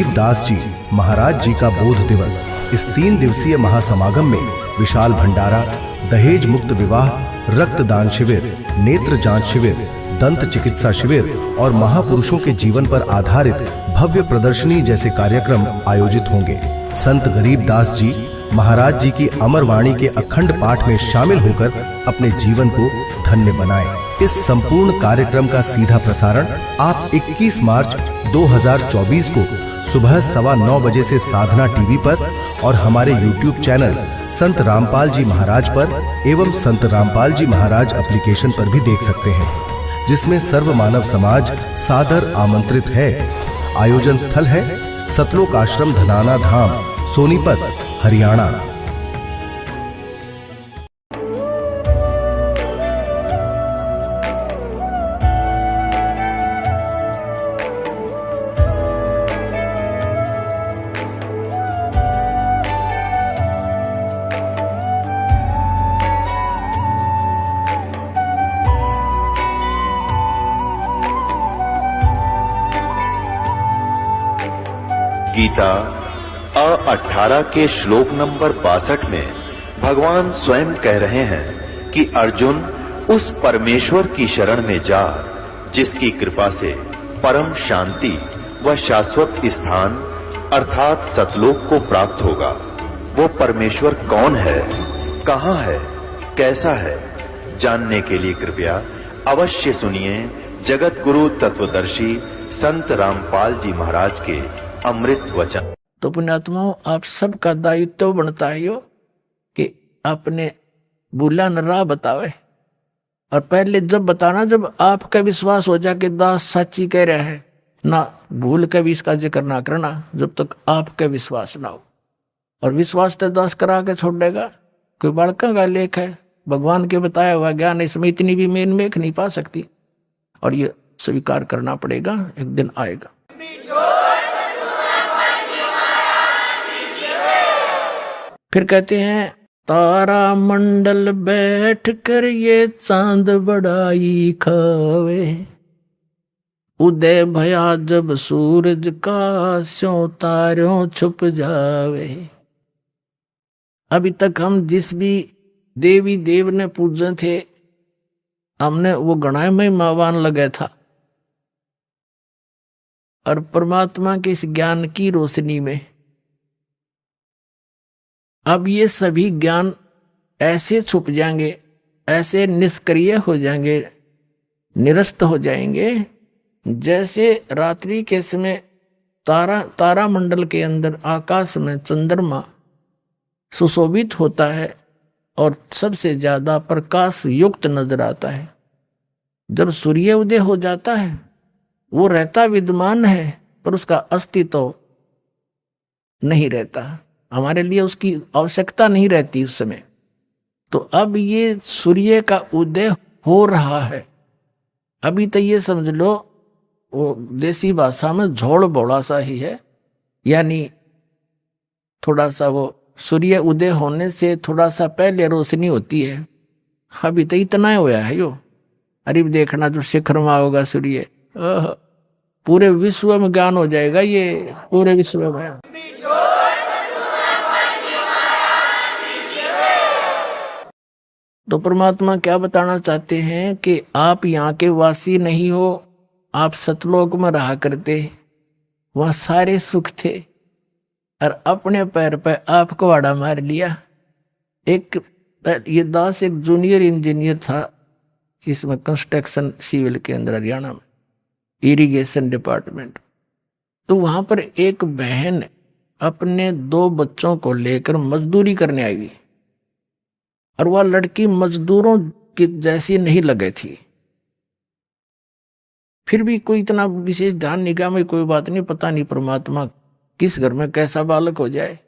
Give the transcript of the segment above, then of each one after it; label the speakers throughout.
Speaker 1: दास जी महाराज जी का बोध दिवस। इस 3 दिवसीय महासमागम में विशाल भंडारा, दहेज मुक्त विवाह, रक्तदान शिविर, नेत्र जांच शिविर, दंत चिकित्सा शिविर और महापुरुषों के जीवन पर आधारित भव्य प्रदर्शनी जैसे कार्यक्रम आयोजित होंगे। संत गरीब दास जी महाराज जी की अमर वाणी के अखंड पाठ में शामिल होकर अपने जीवन को धन्य बनाएं। इस संपूर्ण कार्यक्रम का सीधा प्रसारण आप 21 मार्च 2024 को सुबह 9:15 बजे से साधना टीवी पर और हमारे YouTube चैनल संत रामपाल जी महाराज पर एवं संत रामपाल जी महाराज एप्लीकेशन पर भी देख सकते हैं, जिसमें सर्व मानव समाज सादर आमंत्रित है। आयोजन स्थल है सतलोक आश्रम धनाना धाम, सोनीपत, हरियाणा।
Speaker 2: गीता 18 के श्लोक नंबर 62 में भगवान स्वयं कह रहे हैं कि अर्जुन उस परमेश्वर की शरण में जा जिसकी कृपा से परम शांति व शाश्वत स्थान अर्थात सतलोक को प्राप्त होगा। वो परमेश्वर कौन है, कहां है, कैसा है, जानने के लिए कृपया अवश्य सुनिए जगत गुरु तत्वदर्शी संत रामपाल जी महाराज के अमृत वचन।
Speaker 3: तो पुण्यात्माओं, आप सबका दायित्व बनता है यो कि अपने भूला न राह बतावे। और पहले जब बताना, जब आपका विश्वास हो जाए कि दास सच्ची कह रहा है, ना भूल के भी इसका जिक्र ना करना जब तक आपका विश्वास ना हो। और विश्वास तो दास करा के छोड़ देगा। कोई बालका का लेख है, भगवान के बताया हुआ ज्ञान इसमें इतनी भी मेन मेख नहीं पा सकती। और ये स्वीकार करना पड़ेगा, एक दिन आएगा। फिर कहते हैं, तारा मंडल बैठ कर ये चांद बड़ाई खावे, उदय भया जब सूरज का स्यों तारों छुप जावे। अभी तक हम जिस भी देवी देव ने पूजे थे, हमने वो गणाय में मावान लगा था। और परमात्मा के इस ज्ञान की रोशनी में अब ये सभी ज्ञान ऐसे छुप जाएंगे, ऐसे निष्क्रिय हो जाएंगे, निरस्त हो जाएंगे, जैसे रात्रि के समय तारा मंडल के अंदर आकाश में चंद्रमा सुशोभित होता है और सबसे ज्यादा प्रकाश युक्त नजर आता है। जब सूर्य उदय हो जाता है, वो रहता विद्यमान है पर उसका अस्तित्व नहीं रहता, हमारे लिए उसकी आवश्यकता नहीं रहती उस समय। तो अब ये सूर्य का उदय हो रहा है। अभी तो ये समझ लो वो देसी भाषा में झोड़ बोड़ा सा ही है, यानी थोड़ा सा वो सूर्य उदय होने से थोड़ा सा पहले रोशनी होती है। अभी तो इतना होया है यो। अरे देखना जो शिखर में होगा सूर्य, पूरे विश्व में ज्ञान हो जाएगा, ये पूरे विश्व में। तो परमात्मा क्या बताना चाहते हैं कि आप यहाँ के वासी नहीं हो, आप सतलोक में रहा करते, वहां सारे सुख थे और अपने पैर पे आप कुहाड़ा मार लिया। ये दास एक जूनियर इंजीनियर था इसमें कंस्ट्रक्शन सिविल के अंदर हरियाणा में, इरिगेशन डिपार्टमेंट। तो वहां पर एक बहन अपने 2 बच्चों को लेकर मजदूरी करने आई हुई, और वह लड़की मजदूरों की जैसी नहीं लगे थी। फिर भी कोई इतना विशेष ध्यान निगाह में कोई बात नहीं, पता नहीं परमात्मा किस घर में कैसा बालक हो जाए।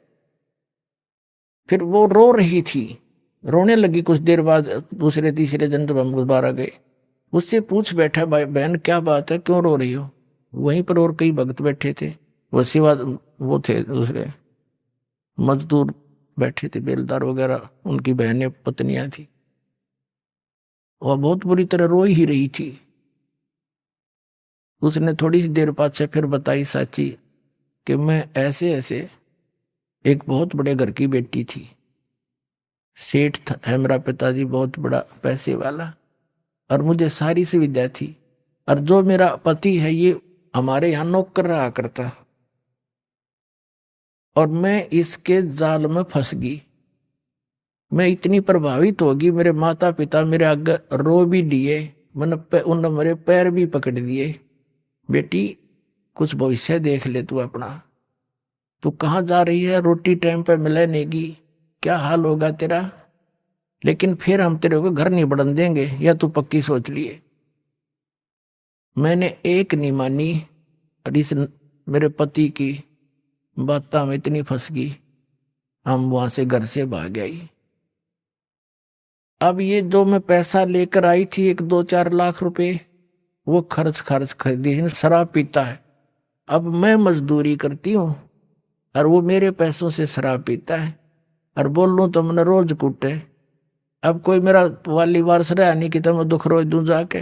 Speaker 3: फिर वो रो रही थी, रोने लगी। कुछ देर बाद दूसरे तीसरे दिन जब हम दोबारा गए, उससे पूछ बैठा, भाई बहन क्या बात है, क्यों रो रही हो? वहीं पर और कई भक्त बैठे थे, वो सिवा वो थे दूसरे मजदूर बैठे थे, बेलदार वगैरह, उनकी बहनें पत्नियां थी। वह बहुत बुरी तरह रो ही रही थी। उसने थोड़ी सी देर बाद से फिर बताई, साची कि मैं ऐसे ऐसे, एक बहुत बड़े घर की बेटी थी, सेठ था, है मेरा पिताजी बहुत बड़ा पैसे वाला, और मुझे सारी सुविधा थी। और जो मेरा पति है ये हमारे यहाँ नौकर रहा करता, और मैं इसके जाल में फंस गई। मैं इतनी प्रभावित होगी, मेरे माता पिता मेरे आगे रो भी दिए, मैंने उन मेरे पैर भी पकड़ दिए, बेटी कुछ भविष्य देख ले तू अपना, तू कहाँ जा रही है, रोटी टाइम पे मिले नेगी, क्या हाल होगा तेरा, लेकिन फिर हम तेरे को घर नहीं बढ़न देंगे, या तू पक्की सोच लिए। मैंने एक नहीं मानी, और इस मेरे पति की बातों में इतनी फंस गई, हम वहां से घर से भाग आई। अब ये जो मैं पैसा लेकर आई थी 1-2-4 लाख रुपए, वो खर्च खरीदी, शराब पीता है। अब मैं मजदूरी करती हूँ और वो मेरे पैसों से शराब पीता है, और बोल लूँ तो मैंने रोज कूटे। अब कोई मेरा वाली वारस रहा नहीं कि तो मैं दुख रोज दूं जाके,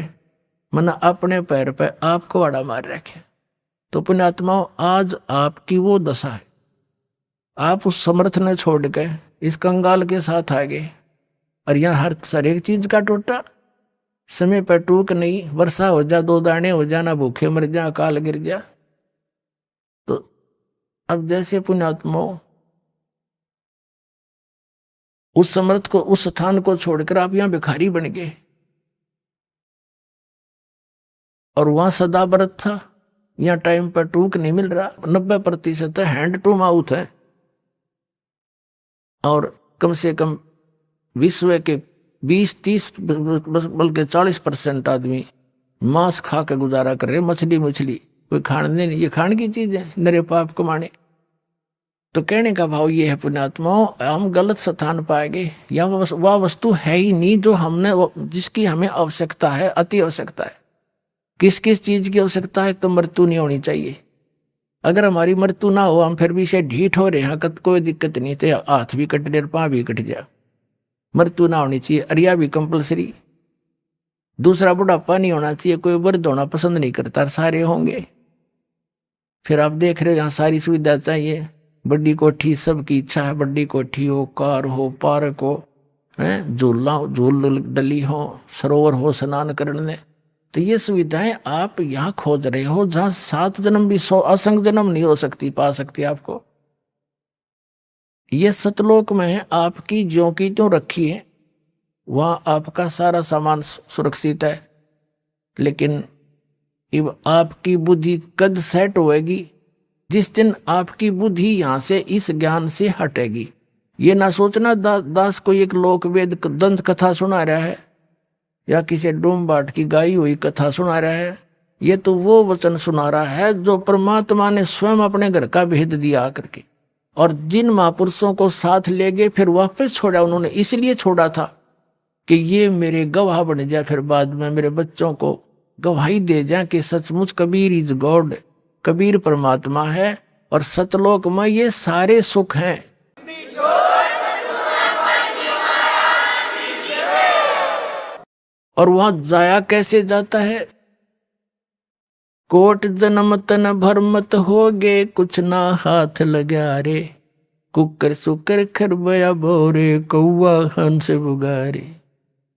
Speaker 3: मैंने अपने पैर पे आपको आड़ा मार रखे। तो पुण्यात्माओं, आज आपकी वो दशा है, आप उस समर्थ ने छोड़ के इस कंगाल के साथ आ गए, और यहाँ हर एक चीज का टोटा, समय पर टूक नहीं, वर्षा हो जा 2 दाने हो जा, ना भूखे मर जा, अकाल गिर जा। तो अब जैसे पुण्यात्माओं उस समर्थ को, उस स्थान को छोड़कर आप यहां भिखारी बन गए, और वहां सदा व्रत था, यहाँ टाइम पर टूक नहीं मिल रहा, 90% हैंड टू माउथ है, और कम से कम विश्व के 20-30 बल्कि 40% आदमी मांस खा के गुजारा कर रहे, मछली कोई खाने नहीं, ये खाने की चीज है, नरे पाप कमाने। तो कहने का भाव ये है पुण्यात्माओं, हम गलत स्थान पाएंगे, या वह वस्तु है ही नहीं जो हमने, जिसकी हमें आवश्यकता है, अति आवश्यकता है। किस किस चीज की आवश्यकता है? तो मृत्यु नहीं होनी चाहिए। अगर हमारी मृत्यु ना हो, हम फिर भी से ढीठ हो रहे हैं, कोई दिक्कत नहीं, तो हाथ भी कट दे, पाँव भी कट जाए, मृत्यु ना होनी चाहिए। अरिया भी कंपलसरी। दूसरा, बुढ़ापा नहीं होना चाहिए, कोई वृद्ध होना पसंद नहीं करता, सारे होंगे। फिर आप देख रहे हो यहाँ सारी सुविधा चाहिए, बड़ी कोठी, सबकी इच्छा है बड़ी कोठी हो, कार हो, पार्क हो, है झूल डली हो, सरोवर हो स्नान करने। तो ये सुविधाएं आप यहाँ खोज रहे हो, जहां 7 जन्म भी 100 असंख्य जन्म नहीं हो सकती, पा सकती आपको। ये सतलोक में है, आपकी ज्यों की त्यों रखी है, वहां आपका सारा सामान सुरक्षित है। लेकिन अब आपकी बुद्धि कद सेट होएगी जिस दिन आपकी बुद्धि यहां से इस ज्ञान से हटेगी। ये ना सोचना दास को एक लोक वेद दंत कथा सुना रहा है, या किसी डूम बाट की गाई हुई कथा सुना रहा है। ये तो वो वचन सुना रहा है जो परमात्मा ने स्वयं अपने घर का भेद दिया करके, और जिन महापुरुषों को साथ ले गए फिर वापस छोड़ा, उन्होंने इसलिए छोड़ा था कि ये मेरे गवाह बन जाए, फिर बाद में मेरे बच्चों को गवाही दे जाए कि सचमुच कबीर इज गॉड, कबीर परमात्मा है, और सतलोक में ये सारे सुख हैं। और वहां जाया कैसे जाता है? कोट जन्म तन भरमत होगे, कुछ ना हाथ लगा रे, कुकर सुकर खरबया बोरे, कौआ हंस बुगारे।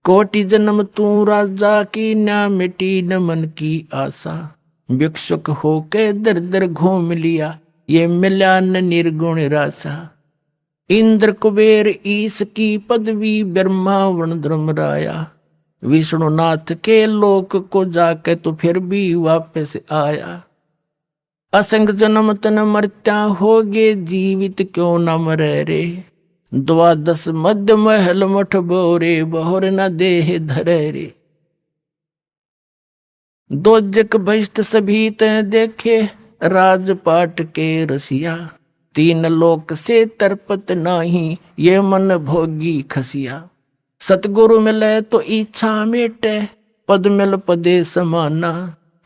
Speaker 3: कोटि जन्म तू राजा की, ना मिटी न मन की आशा, भिक्षुक होके दर दर घूम लिया, ये मिला न निर्गुण रासा। इंद्र कुबेर ईश की पदवी, ब्रह्मा वर्ण धर्मराया, विष्णुनाथ के लोक को जाके तो फिर भी वापस आया। असंग जन्म तन मरत्या होगे, जीवित क्यों न मरे रे, 12 मध्य महल मठ बोरे, बहुर न देह धरे रे। दोजक भ्रष्ट सभी तय देखे, राजपाट के रसिया, 3 लोक से तरपत नाही, ये मन भोगी खसिया। सतगुरु मिले तो इच्छा मेटे, पद मिल पदे समाना,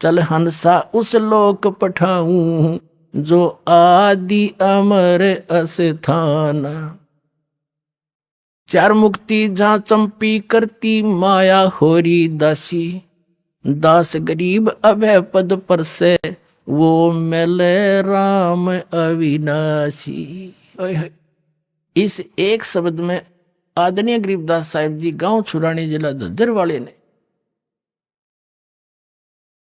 Speaker 3: चल हंसा उस लोक पठाऊं, जो आदि अमर अस्थाना। 4 मुक्ति जहां चंपी करती, माया होरी दासी, दास गरीब अभय पद पर से, वो मिले राम अविनाशी। ओए होए। इस एक शब्द में आदरणीय गरीबदास साहिब जी गांव छुरानी जिला झज्जर वाले ने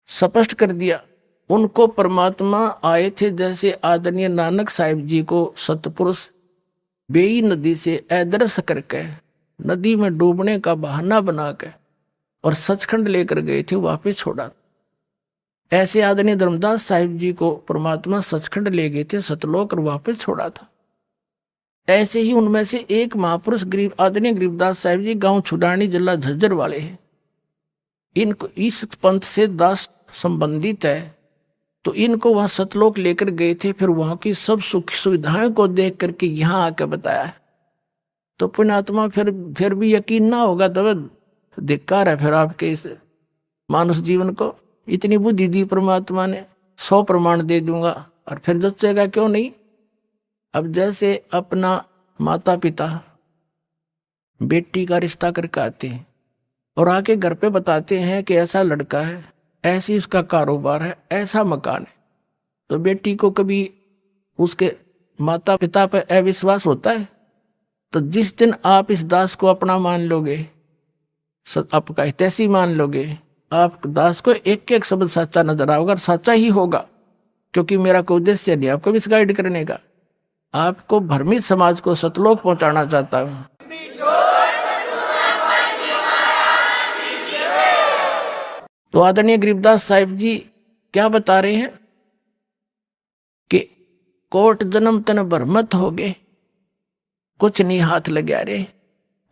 Speaker 3: स्पष्ट कर दिया। उनको परमात्मा आए थे, जैसे आदरणीय नानक साहिब जी को सतपुरुष बेई नदी से अदृश्य करके नदी में डूबने का बहाना बना के और सचखंड लेकर गए थे, वापस छोड़ा। ऐसे आदरणीय धर्मदास साहिब जी को परमात्मा सचखंड ले गए थे, सतलोक, और वापस छोड़ा था। ऐसे ही उनमें से एक महापुरुष आदरणीय गरीबदास साहिब जी गांव छुडानी जिला झज्जर वाले हैं। इनको इस पंथ से दास संबंधित है, तो इनको वहां सतलोक लेकर गए थे। फिर वहां की सब सुख सुविधाएं को देख करके यहां आकर बताया। तो पुण्यात्मा फिर भी यकीन ना होगा तो धिक्कार है फिर आपके इस मानुष जीवन को। इतनी बुद्धि दी परमात्मा ने, 100 प्रमाण दे दूंगा, और फिर जचेगा क्यों नहीं। अब जैसे अपना माता पिता बेटी का रिश्ता करके आते हैं और आके घर पे बताते हैं कि ऐसा लड़का है, ऐसी उसका कारोबार है, ऐसा मकान है, तो बेटी को कभी उसके माता पिता पर अविश्वास होता है। तो जिस दिन आप इस दास को अपना मान लोगे, आपका हितैषी मान लोगे, आप दास को एक एक शब्द सच्चा नजर आओगे, और सच्चा ही होगा, क्योंकि मेरा कोई उद्देश्य नहीं आपको मिसगाइड करने का। आपको भ्रमित समाज को सतलोक पहुंचाना चाहता हूं। तो आदरणीय गरीबदास साहिब जी क्या बता रहे हैं कि कोट जन्म तन भ्रमत हो गए, कुछ नहीं हाथ लगा रे।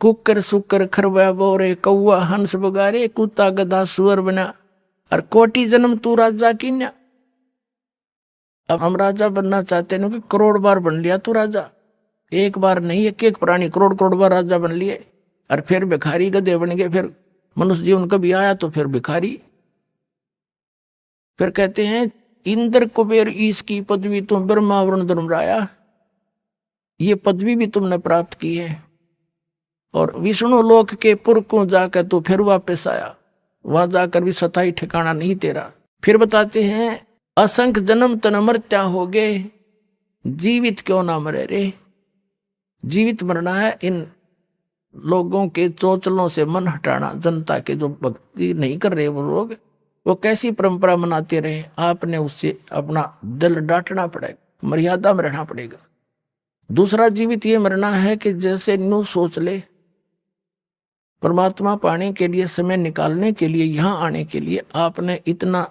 Speaker 3: कुकर सुकर खरवा बोरे, कौआ हंस बगारे, कुत्ता गधा सुअर बना, और कोटि जन्म तू राजा की न्या। अब हम राजा बनना चाहते हैं कि करोड़ बार बन लिया तू राजा, एक बार नहीं, एक प्राणी करोड़ करोड़ बार राजा बन लिए, और फिर भिखारी गधे बन गए। फिर मनुष्य जीवन कभी आया तो फिर भिखारी। फिर कहते हैं इंद्र कुबेर ईश की पदवी तुम ब्रह्मा वरुण धर्मराया, ये पदवी भी तुमने प्राप्त की है। और विष्णु लोक के पुर को जाकर तो फिर वापस आया, वहां जाकर भी सताई ठिकाना नहीं तेरा। फिर बताते हैं असंख्य जन्म तन मरत्या हो गए, जीवित क्यों ना मरे रे। जीवित मरना है, इन लोगों के चोचलों से मन हटाना। जनता के जो भक्ति नहीं कर रहे वो लोग, वो कैसी परंपरा मनाते रहे, आपने उससे अपना दिल डांटना पड़ेगा, मर्यादा में रहना पड़ेगा। दूसरा जीवित ये मरना है कि जैसे न्यू सोच ले, परमात्मा पाने के लिए, समय निकालने के लिए, यहां आने के लिए आपने इतना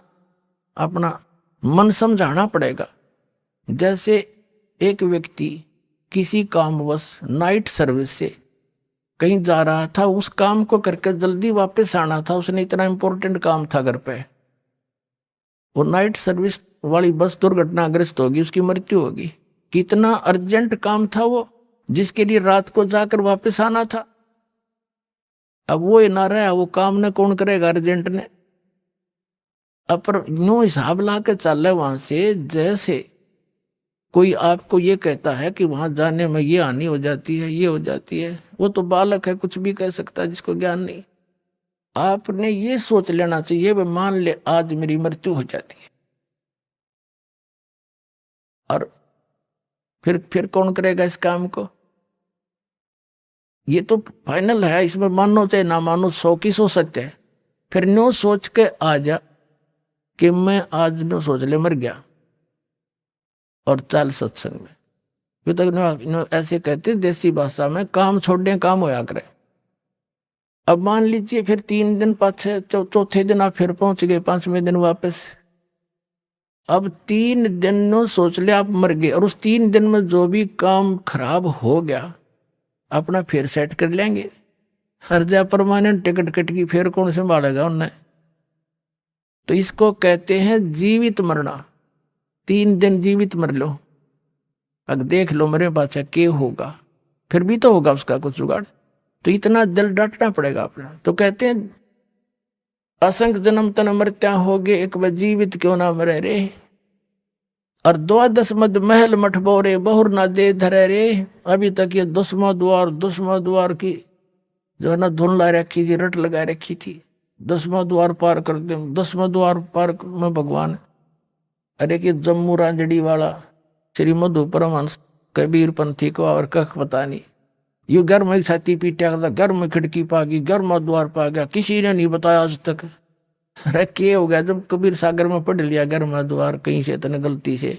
Speaker 3: अपना मन समझाना पड़ेगा। जैसे एक व्यक्ति किसी कामवश नाइट सर्विस से कहीं जा रहा था, उस काम को करके जल्दी वापस आना था, उसने इतना इंपॉर्टेंट काम था घर पे, वो नाइट सर्विस वाली बस दुर्घटनाग्रस्त होगी, उसकी मृत्यु होगी। कितना अर्जेंट काम था वो, जिसके लिए रात को जाकर वापस आना था। अब वो ना रहा, वो काम ने कौन करेगा अर्जेंट ने। अब पर यूं हिसाब ला के चल रहे वहां से, जैसे कोई आपको ये कहता है कि वहां जाने में ये हानि हो जाती है, ये हो जाती है। वो तो बालक है, कुछ भी कह सकता है, जिसको ज्ञान नहीं। आपने ये सोच लेना चाहिए, वे मान ले आज मेरी मृत्यु हो जाती है, और फिर कौन करेगा इस काम को। ये तो फाइनल है, इसमें मानो चाहे ना मानो, 100 की सोच सकते हैं। फिर नो सोच के आ जा कि मैं आज नो सोच ले मर गया, और चल सत्संग में। ये तो ऐसे कहते देसी भाषा में, काम छोड़ने काम होया करे। अब मान लीजिए फिर 3 दिन पाछे, चौथे दिन आप फिर पहुंच गए, 5वें दिन वापस। अब 3 दिन नो सोच ले आप मर गए, और उस 3 दिन में जो भी काम खराब हो गया अपना फिर सेट कर लेंगे। हर जा परमानेंट टिकट कट की, फिर कौन संभालेगा उन्हें। तो इसको कहते हैं जीवित मरना। 3 दिन जीवित मर लो, अब देख लो मेरे पास क्या होगा, फिर भी तो होगा उसका कुछ जुगाड़। तो इतना दिल डांटना पड़ेगा अपना। तो कहते हैं असंख्य जन्म तन मरत्या हो गए, एक बार जीवित क्यों ना मरे रे। और 12 मद महल मठ बोरे, बहुर ना दे धरे रे। अभी तक ये 10वां द्वार की जो है ना धुन ला रखी थी, रट लगा रखी थी। 10वां द्वार पार कर दे, 10वां द्वार पार में भगवान अरे कि जम्मू रांझड़ी वाला श्री मधु परमहंस कबीर पंथी को और कख पता नहीं, यू घर में छाती पीटा करता, घर में खिड़की पा गई, घर में द्वार पा गया, किसी ने नहीं बताया आज तक। अरे क्या हो गया, जब कबीर सागर में पढ़ लिया घर में द्वार कहीं से तने गलती से,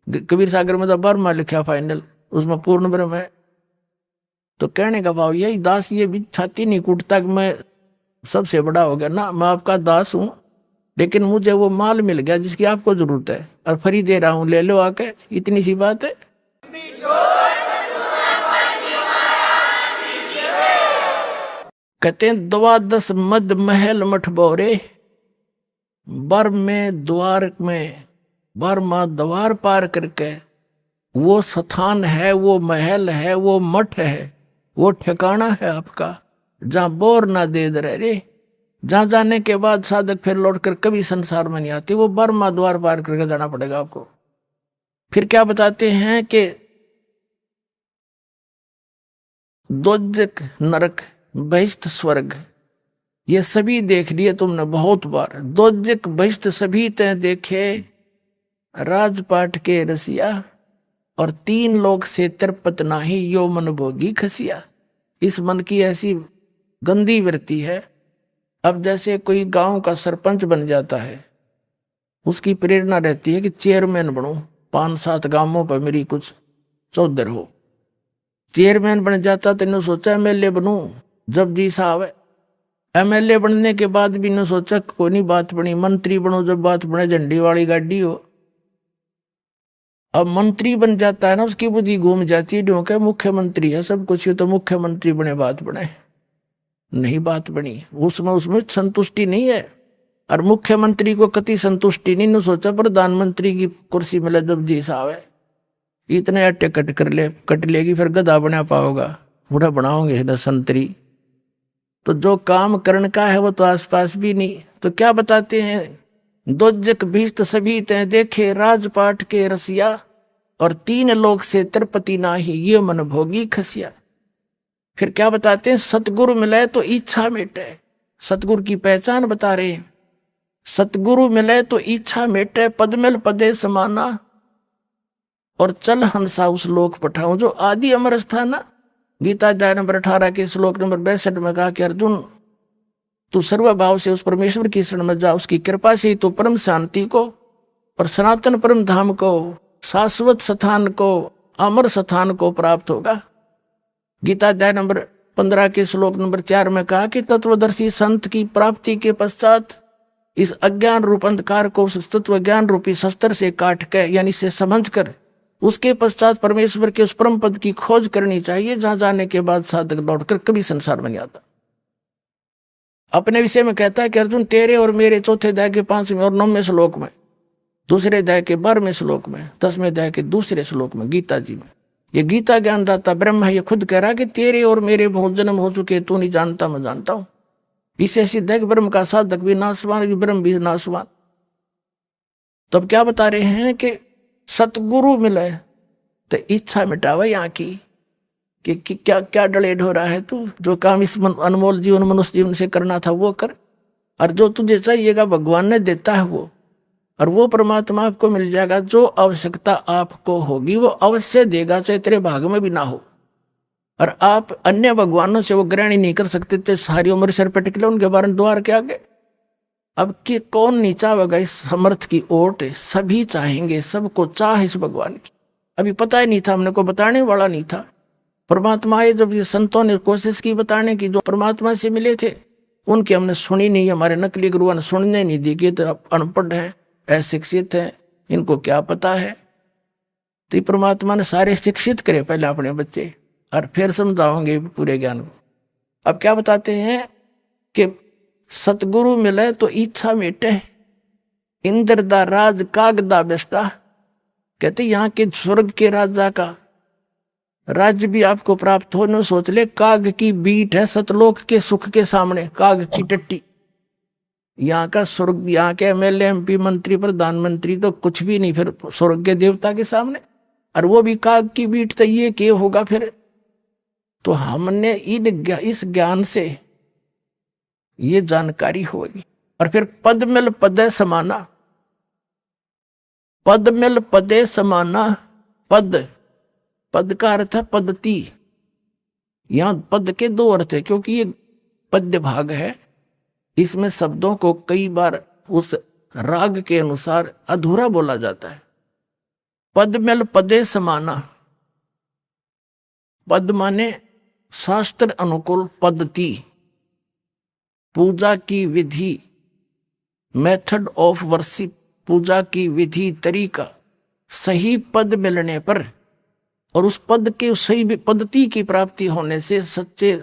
Speaker 3: कबीर सागर में तो बर्मा लिखा फाइनल, उसमें पूर्ण ब्रह्म है। तो कहने का भाव यही, दास ये भी छाती नहीं कूटता कि मैं सबसे बड़ा हो गया ना, मैं आपका दास हूं, लेकिन मुझे वो माल मिल गया जिसकी आपको जरूरत है और फ्री दे रहा हूं, ले लो आके, इतनी सी बात है। कहते हैं 12 मद महल मठ बोरे, बर में द्वार में, बर मां द्वार पार करके वो स्थान है, वो महल है, वो मठ है, वो ठिकाना है आपका जहां बोर ना दे दे रे, जहां जाने के बाद साधक फिर लौटकर कभी संसार में नहीं आती, वो बर्मा द्वार पार करके जाना पड़ेगा आपको। फिर क्या बताते हैं कि दोजक नरक बहिष्ठ स्वर्ग, ये सभी देख लिए तुमने बहुत बार। दोजक बहिष्ठ सभी ते देखे, राजपाट के रसिया, और 3 लोक से तिरपत नाही, यो मन भोगी खसिया। इस मन की ऐसी गंदी वृत्ति है। अब जैसे कोई गांव का सरपंच बन जाता है, उसकी प्रेरणा रहती है कि चेयरमैन बनूं, 5-7 गांवों पर मेरी कुछ चौधर हो। चेयरमैन बन जाता तो इन्होंने सोचा एमएलए बनूं, जब जी साहब है। एमएलए बनने के बाद भी इन्होंने सोचा कोई नहीं बात बनी, मंत्री बनो, जब बात बने झंडी वाली गाड़ी हो। अब मंत्री बन जाता है ना, उसकी बुद्धि घूम जाती है, क्योंकि मुख्यमंत्री है सब कुछ, तो मुख्यमंत्री बने बात बने, नहीं बात बनी, उसमें संतुष्टि नहीं है। और मुख्यमंत्री को कति संतुष्टि नहीं, ने सोचा प्रधानमंत्री की कुर्सी मिले जब जी साहब है, इतने अट्टे कट लेगी, फिर गधा बना पाओगा, बूढ़ा बनाओगे संतरी। तो जो काम करने का है वो तो आसपास भी नहीं। तो क्या बताते हैं, दोजक भीष्ट सभी ते देखे, राजपाट के रसिया, और 3 लोक से तिरपति नाही, ये मन भोगी खसिया। फिर क्या बताते हैं, सतगुरु मिले तो इच्छा मिटे। सतगुरु की पहचान बता रहे हैं, सतगुरु मिले तो इच्छा मिटे, पदमिल पदे समाना, और चल हंसा उस लोक पठाऊं जो आदि अमर स्थाना। गीता अध्याय नंबर 18 के श्लोक नंबर 62 में कहा कि अर्जुन तू सर्वभाव से उस परमेश्वर की शरण में जा, उसकी कृपा से तू परम शांति को और सनातन परम धाम को, शाश्वत स्थान को, अमर स्थान को प्राप्त होगा। गीता अध्याय नंबर 15 के श्लोक नंबर 4 में कहा कि तत्वदर्शी संत की प्राप्ति के पश्चात इस अज्ञान रूप अंधकार को उस तत्व ज्ञान रूपी शस्त्र से काट के, यानी से समझ कर, उसके पश्चात परमेश्वर के उस परम पद की खोज करनी चाहिए, जहां जाने के बाद साधक लौटकर कभी संसार में नहीं आता। अपने विषय में कहता है कि अर्जुन तेरे और मेरे चौथे अध्याय के 5वें और 9वें श्लोक में, दूसरे अध्याय के 12वें श्लोक में, 10वें अध्याय के दूसरे श्लोक में, गीता जी में, ये गीता ज्ञानदाता ब्रह्म है, ये खुद कह रहा कि तेरे और मेरे बहुत जन्म हो चुके, तू नहीं जानता मैं जानता हूं। इसे सिद्ध है कि ब्रह्म का साधक भी नाशवान, ब्रह्म भी नाशवान। तब क्या बता रहे हैं कि सतगुरु मिले तो इच्छा मिटावा यहाँ की कि क्या क्या डलेड हो रहा है, तू जो काम इस अनमोल जीवन मनुष्य जीवन से करना था वो कर, और जो तुझे चाहिएगा भगवान ने देता है वो, और वो परमात्मा आपको मिल जाएगा। जो आवश्यकता आपको होगी वो अवश्य देगा, चाहे तेरे भाग में भी ना हो। और आप अन्य भगवानों से वो ग्रहण ही नहीं कर सकते थे, सारी उम्र सर पे टिकले उनके बारे में द्वार के आगे। अब कि कौन नहीं चाहेगा इस समर्थ की ओट, सभी चाहेंगे, सबको चाह इस भगवान की। अभी पता ही नहीं था, हमने को बताने वाला नहीं था। परमात्मा आए जब ये संतों ने कोशिश की बताने की, जो परमात्मा से मिले थे उनकी हमने सुनी नहीं, हमारे नकली गुरुओं ने सुनने नहीं दी कि तो अनपढ़ है, अशिक्षित है, इनको क्या पता है। तो परमात्मा ने सारे शिक्षित करे पहले अपने बच्चे, और फिर समझाओगे पूरे ज्ञान को। अब क्या बताते हैं कि सतगुरु मिले तो इच्छा मिटे, इंद्र दा राज कागदा बेस्टा। कहते यहाँ के स्वर्ग के राजा का राज्य भी आपको प्राप्त हो, न सोच ले काग की बीट है सतलोक के सुख के सामने, काग की टट्टी। यहाँ का स्वर्ग, यहाँ के एमएलए एमपी मंत्री प्रधानमंत्री तो कुछ भी नहीं फिर स्वर्ग के देवता के सामने, और वो भी काग की बीट। तो ये क्या होगा फिर। तो हमने इस ज्ञान से ये जानकारी होगी। और फिर पद मिल पद समाना, पद मिल पदे समाना। पद, पद का अर्थ है पद्धति। यहां पद के दो अर्थ है, क्योंकि ये पद्य भाग है, इसमें शब्दों को कई बार उस राग के अनुसार अधूरा बोला जाता है। पद मिल पदे समाना, पद माने शास्त्र अनुकूल पद्धति, पूजा की विधि, मेथड ऑफ वर्शिप, पूजा की विधि तरीका, सही पद मिलने पर और उस पद के सही पद्धति की प्राप्ति होने से, सच्चे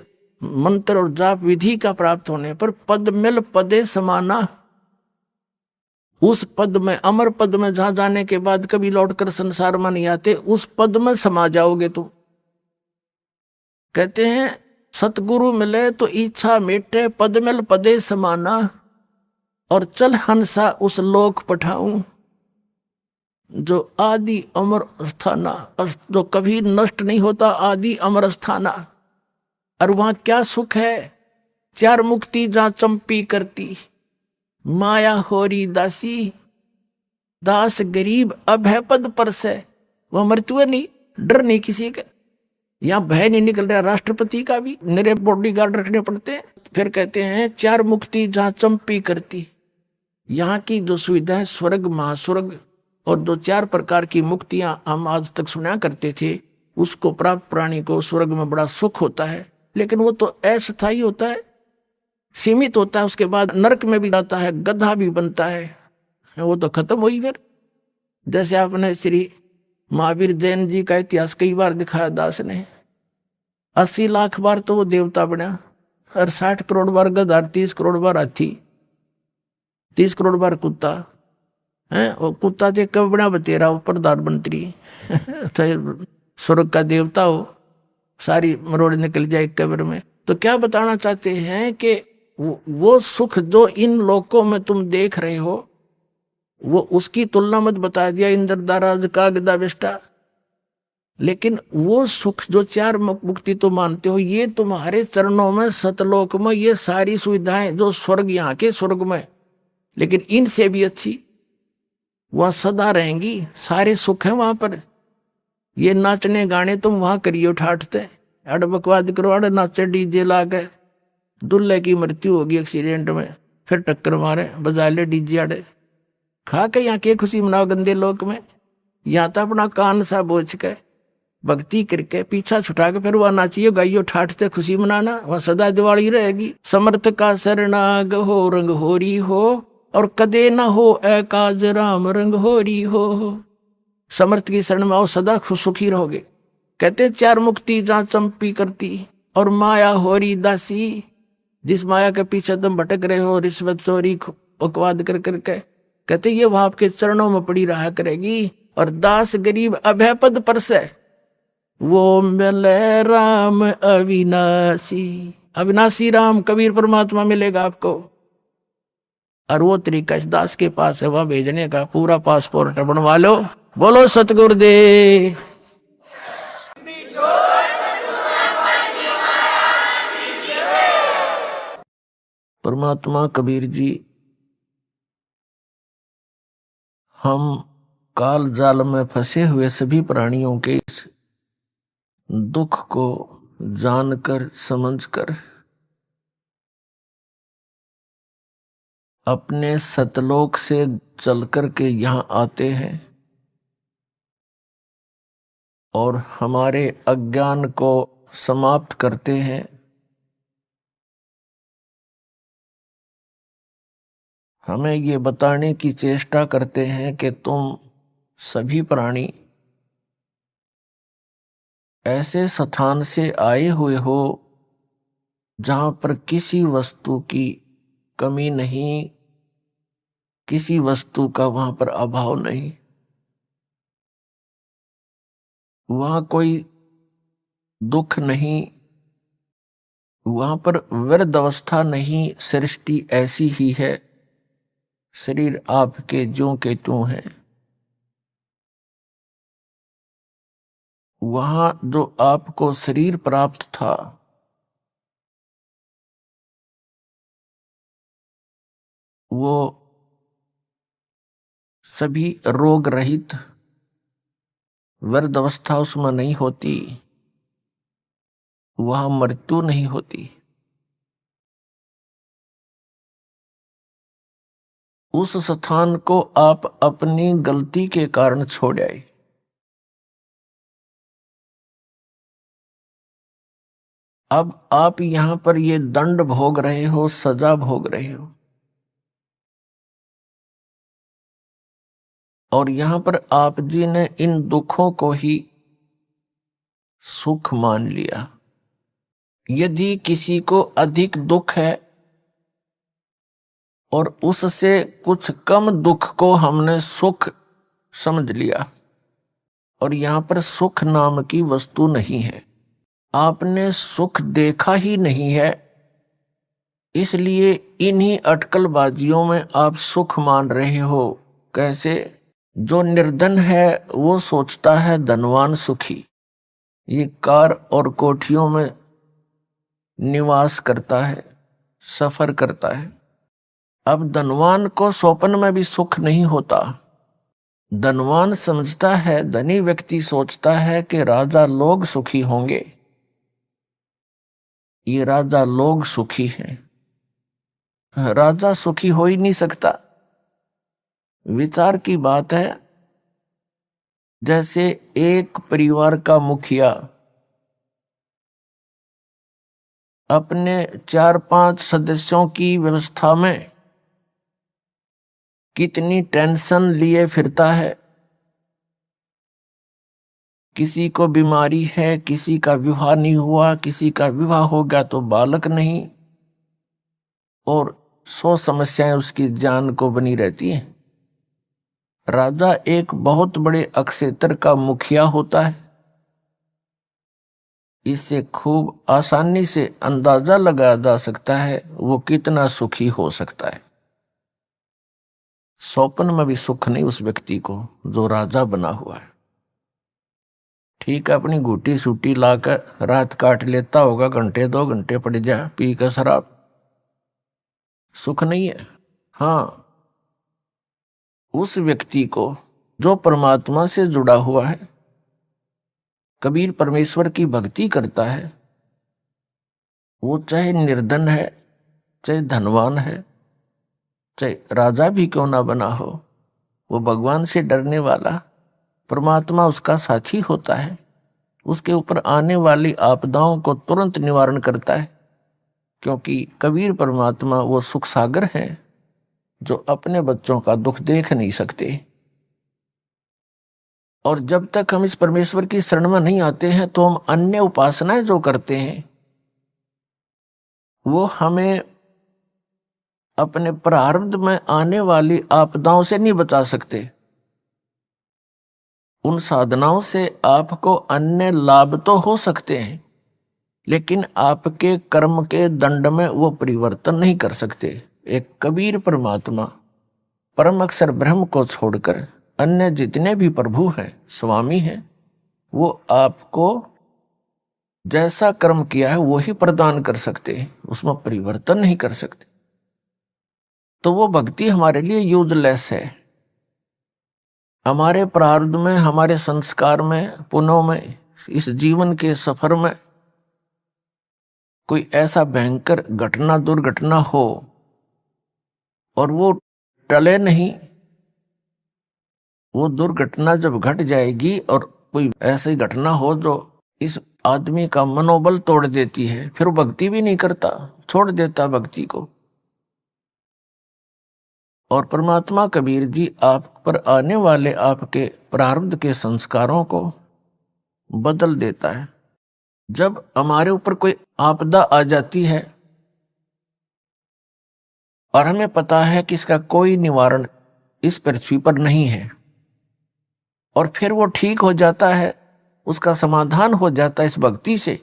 Speaker 3: मंत्र और जाप विधि का प्राप्त होने पर पद मिल पदे समाना। उस पद में, अमर पद में जहां जाने के बाद कभी लौटकर संसार में नहीं आते, उस पद में समा जाओगे तुम। कहते हैं सतगुरु मिले तो इच्छा मिटे, पद मिल पदे समाना, और चल हंसा उस लोक पठाऊं जो आदि अमर स्थाना, जो कभी नष्ट नहीं होता, आदि अमर स्थाना। और वहां क्या सुख है, चार मुक्ति जहां चंपी करती, माया होरी दासी, दास गरीब अभय पद पर से। वह मृत्यु नहीं, डर नहीं किसी का, यहां भय नहीं निकल रहा। राष्ट्रपति का भी मेरे बॉडीगार्ड रखने पड़ते हैं। फिर कहते हैं चार मुक्ति जहां चंपी करती, यहाँ की जो सुविधाएं स्वर्ग महास्वर्ग और दो चार प्रकार की मुक्तियां हम आज तक सुना करते थे, उसको प्राप्त प्राणी को स्वर्ग में बड़ा सुख होता है, लेकिन वो तो अस्थायी होता है, सीमित होता है। उसके बाद नरक में भी जाता है, गधा भी बनता है, वो तो खत्म हुई। फिर जैसे आपने श्री महावीर जैन जी का इतिहास कई बार दिखाया दास ने, 80 लाख बार तो वो देवता बना, और 60 करोड़ बार गधा, 30 करोड़ बार हाथी, 30 करोड़ बार कुत्ता है। वो कुत्ता थे कब बना बतेरा, वो प्रधानमंत्री स्वर्ग का देवता हो, सारी मरोड़ निकल जाए कब्र में। तो क्या बताना चाहते हैं कि वो सुख जो इन लोकों में तुम देख रहे हो, वो उसकी तुलना मत बता दिया इंद्रदाराज का गदा बेष्टा। लेकिन वो सुख जो चार मुक्ति तो मानते हो, ये तुम्हारे चरणों में सतलोक में ये सारी सुविधाएं जो स्वर्ग यहाँ के स्वर्ग में, लेकिन इनसे भी अच्छी वहां सदा रहेंगी, सारे सुख है वहां पर। ये नाचने गाने तुम वहां करियो ठाठते, अड़ बकवाद करो, अड़ नाचे डीजे ला के, दुल्हे की मृत्यु होगी एक्सीडेंट में, फिर टक्कर मारे बजा ले डीजे अड़े, खा के यहाँ के खुशी मनाओ गंदे लोक में। यहाँ तो अपना कान सा बोझ के भक्ति करके पीछा छुटा के फिर वह नाचियो गाइयो ठाठते खुशी मनाना, वह सदा दिवाली रहेगी। समर्थ का शरणाग हो रंग होरी हो, और कदे ना हो एकाज राम रंग होरी हो। समर्थ की शरण में आओ, सदा सुखी रहोगे। कहते चार मुक्ति जहां चंपी करती, और माया होरी दासी, जिस माया के पीछे तुम भटक रहे हो रिश्वत चोरी बकवाद कर करके, कहते ये वहां आपके चरणों में पड़ी रहा करेगी। और दास गरीब अभय पद पर से, वो मिले राम अविनाशी, अविनाशी राम कबीर परमात्मा मिलेगा आपको। और वो तरीका इस दास के पास है, वह भेजने का पूरा पासपोर्ट बनवा लो। बोलो सतगुरुदेव। परमात्मा कबीर जी हम काल जाल में फंसे हुए सभी प्राणियों के इस दुख को जानकर समझकर अपने सतलोक से चल कर के यहाँ आते हैं और हमारे अज्ञान को समाप्त करते हैं। हमें ये बताने की चेष्टा करते हैं कि तुम सभी प्राणी ऐसे स्थान से आए हुए हो जहां पर किसी वस्तु की कमी नहीं, किसी वस्तु का वहां पर अभाव नहीं, वहां कोई दुख नहीं, वहां पर वृद्ध अवस्था नहीं, सृष्टि ऐसी ही है, शरीर आपके ज्यों के त्यों है। वहां जो आपको शरीर प्राप्त था वो सभी रोग रहित, वृद्ध अवस्था उसमें नहीं होती, वहां मृत्यु नहीं होती। उस स्थान को आप अपनी गलती के कारण छोड़ आए। अब आप यहां पर ये दंड भोग रहे हो, सजा भोग रहे हो, और यहां पर आप जी ने इन दुखों को ही सुख मान लिया। यदि किसी को अधिक दुख है और उससे कुछ कम दुख को हमने सुख समझ लिया, और यहां पर सुख नाम की वस्तु नहीं है, आपने सुख देखा ही नहीं है, इसलिए इन्हीं अटकलबाजियों में आप सुख मान रहे हो। कैसे? जो निर्धन है वो सोचता है धनवान सुखी, ये कार और कोठियों में निवास करता है, सफर करता है। अब धनवान को स्वप्न में भी सुख नहीं होता। धनवान समझता है, धनी व्यक्ति सोचता है कि राजा लोग सुखी होंगे, ये राजा लोग सुखी हैं। राजा सुखी हो ही नहीं सकता। विचार की बात है, जैसे एक परिवार का मुखिया अपने 4-5 सदस्यों की व्यवस्था में कितनी टेंशन लिए फिरता है। किसी को बीमारी है, किसी का विवाह नहीं हुआ, किसी का विवाह हो गया तो बालक नहीं, और 100 समस्याएं उसकी जान को बनी रहती हैं। राजा एक बहुत बड़े अक्षेत्र का मुखिया होता है। इससे खूब आसानी से अंदाजा लगाया जा सकता है वो कितना सुखी हो सकता है। स्वप्न में भी सुख नहीं उस व्यक्ति को जो राजा बना हुआ है। ठीक है, अपनी घूटी सूटी लाकर रात काट लेता होगा, घंटे 2 घंटे पड़ जा पी कर शराब, सुख नहीं है। हाँ, उस व्यक्ति को जो परमात्मा से जुड़ा हुआ है, कबीर परमेश्वर की भक्ति करता है, वो चाहे निर्धन है, चाहे धनवान है, चाहे राजा भी क्यों ना बना हो, वो भगवान से डरने वाला, परमात्मा उसका साथी होता है। उसके ऊपर आने वाली आपदाओं को तुरंत निवारण करता है, क्योंकि कबीर परमात्मा वो सुख सागर है जो अपने बच्चों का दुख देख नहीं सकते। और जब तक हम इस परमेश्वर की शरण में नहीं आते हैं तो हम अन्य उपासनाएं जो करते हैं वो हमें अपने प्रारब्ध में आने वाली आपदाओं से नहीं बचा सकते। उन साधनाओं से आपको अन्य लाभ तो हो सकते हैं, लेकिन आपके कर्म के दंड में वो परिवर्तन नहीं कर सकते। एक कबीर परमात्मा परम अक्षर ब्रह्म को छोड़कर अन्य जितने भी प्रभु हैं, स्वामी हैं, वो आपको जैसा कर्म किया है वो ही प्रदान कर सकते हैं, उसमें परिवर्तन नहीं कर सकते। तो वो भक्ति हमारे लिए यूजलेस है। हमारे प्रारब्ध में, हमारे संस्कार में, पुण्यों में, इस जीवन के सफर में कोई ऐसा भयंकर घटना, दुर्घटना हो और वो टले नहीं, वो दुर्घटना जब घट जाएगी और कोई ऐसी घटना हो जो इस आदमी का मनोबल तोड़ देती है, फिर वो भक्ति भी नहीं करता, छोड़ देता भक्ति को। और परमात्मा कबीर जी आप पर आने वाले आपके प्रारब्ध के संस्कारों को बदल देता है। जब हमारे ऊपर कोई आपदा आ जाती है और हमें पता है कि इसका कोई निवारण इस पृथ्वी पर नहीं है, और फिर वो ठीक हो जाता है, उसका समाधान हो जाता है इस भक्ति से,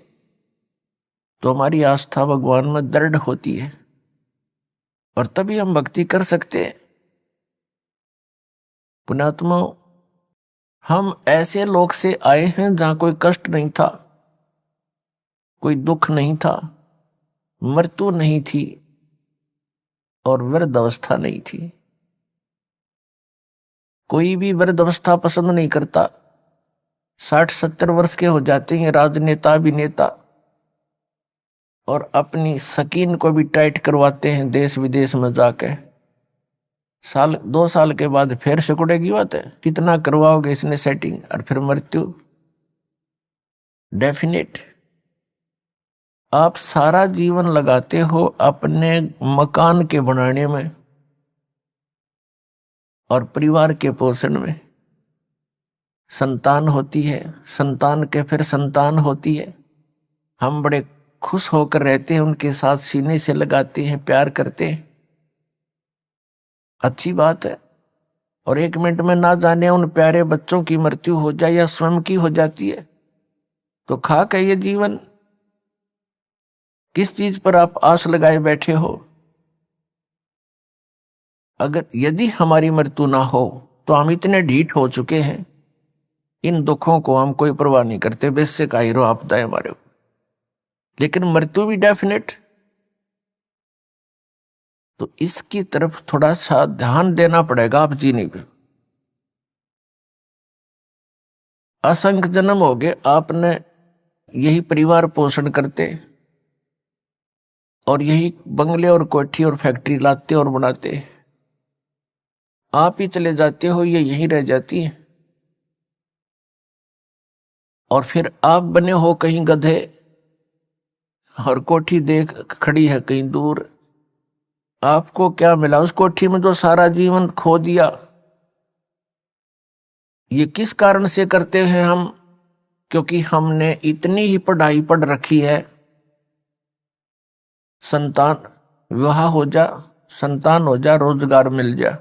Speaker 3: तो हमारी आस्था भगवान में दृढ़ होती है और तभी हम भक्ति कर सकते हैं। पुण्यात्मा, हम ऐसे लोक से आए हैं जहां कोई कष्ट नहीं था, कोई दुख नहीं था, मृत्यु नहीं थी और वृद्ध अवस्था नहीं थी। कोई भी वृद्धावस्था पसंद नहीं करता। 60-70 वर्ष के हो जाते हैं राजनेता अभिनेता, और अपनी स्किन को भी टाइट करवाते हैं देश विदेश में जाके। 1-2 साल के बाद फिर सिकुड़ेगी बात है। कितना करवाओगे इसने सेटिंग, और फिर मृत्यु डेफिनेट। आप सारा जीवन लगाते हो अपने मकान के बनाने में और परिवार के पोषण में। संतान होती है, संतान के फिर संतान होती है। हम बड़े खुश होकर रहते हैं, उनके साथ सीने से लगाते हैं, प्यार करते हैं, अच्छी बात है। और 1 मिनट में ना जाने उन प्यारे बच्चों की मृत्यु हो जाए या स्वयं की हो जाती है तो खाक है ये जीवन। किस चीज पर आप आस लगाए बैठे हो? अगर यदि हमारी मृत्यु ना हो तो हम इतने ढीठ हो चुके हैं, इन दुखों को हम कोई परवाह नहीं करते, बेशक आई रो आपदाएं हमारे। लेकिन मृत्यु भी डेफिनेट, तो इसकी तरफ थोड़ा सा ध्यान देना पड़ेगा आप जीने पे। असंख्य जन्म हो गए आपने यही परिवार पोषण करते और यही बंगले और कोठी और फैक्ट्री लाते और बनाते। आप ही चले जाते हो, ये यहीं रह जाती है। और फिर आप बने हो कहीं गधे और कोठी देख खड़ी है कहीं दूर। आपको क्या मिला उस कोठी में जो सारा जीवन खो दिया? ये किस कारण से करते हैं हम? क्योंकि हमने इतनी ही पढ़ाई पढ़ रखी है, संतान विवाह हो जा, संतान हो जा, रोजगार मिल जा,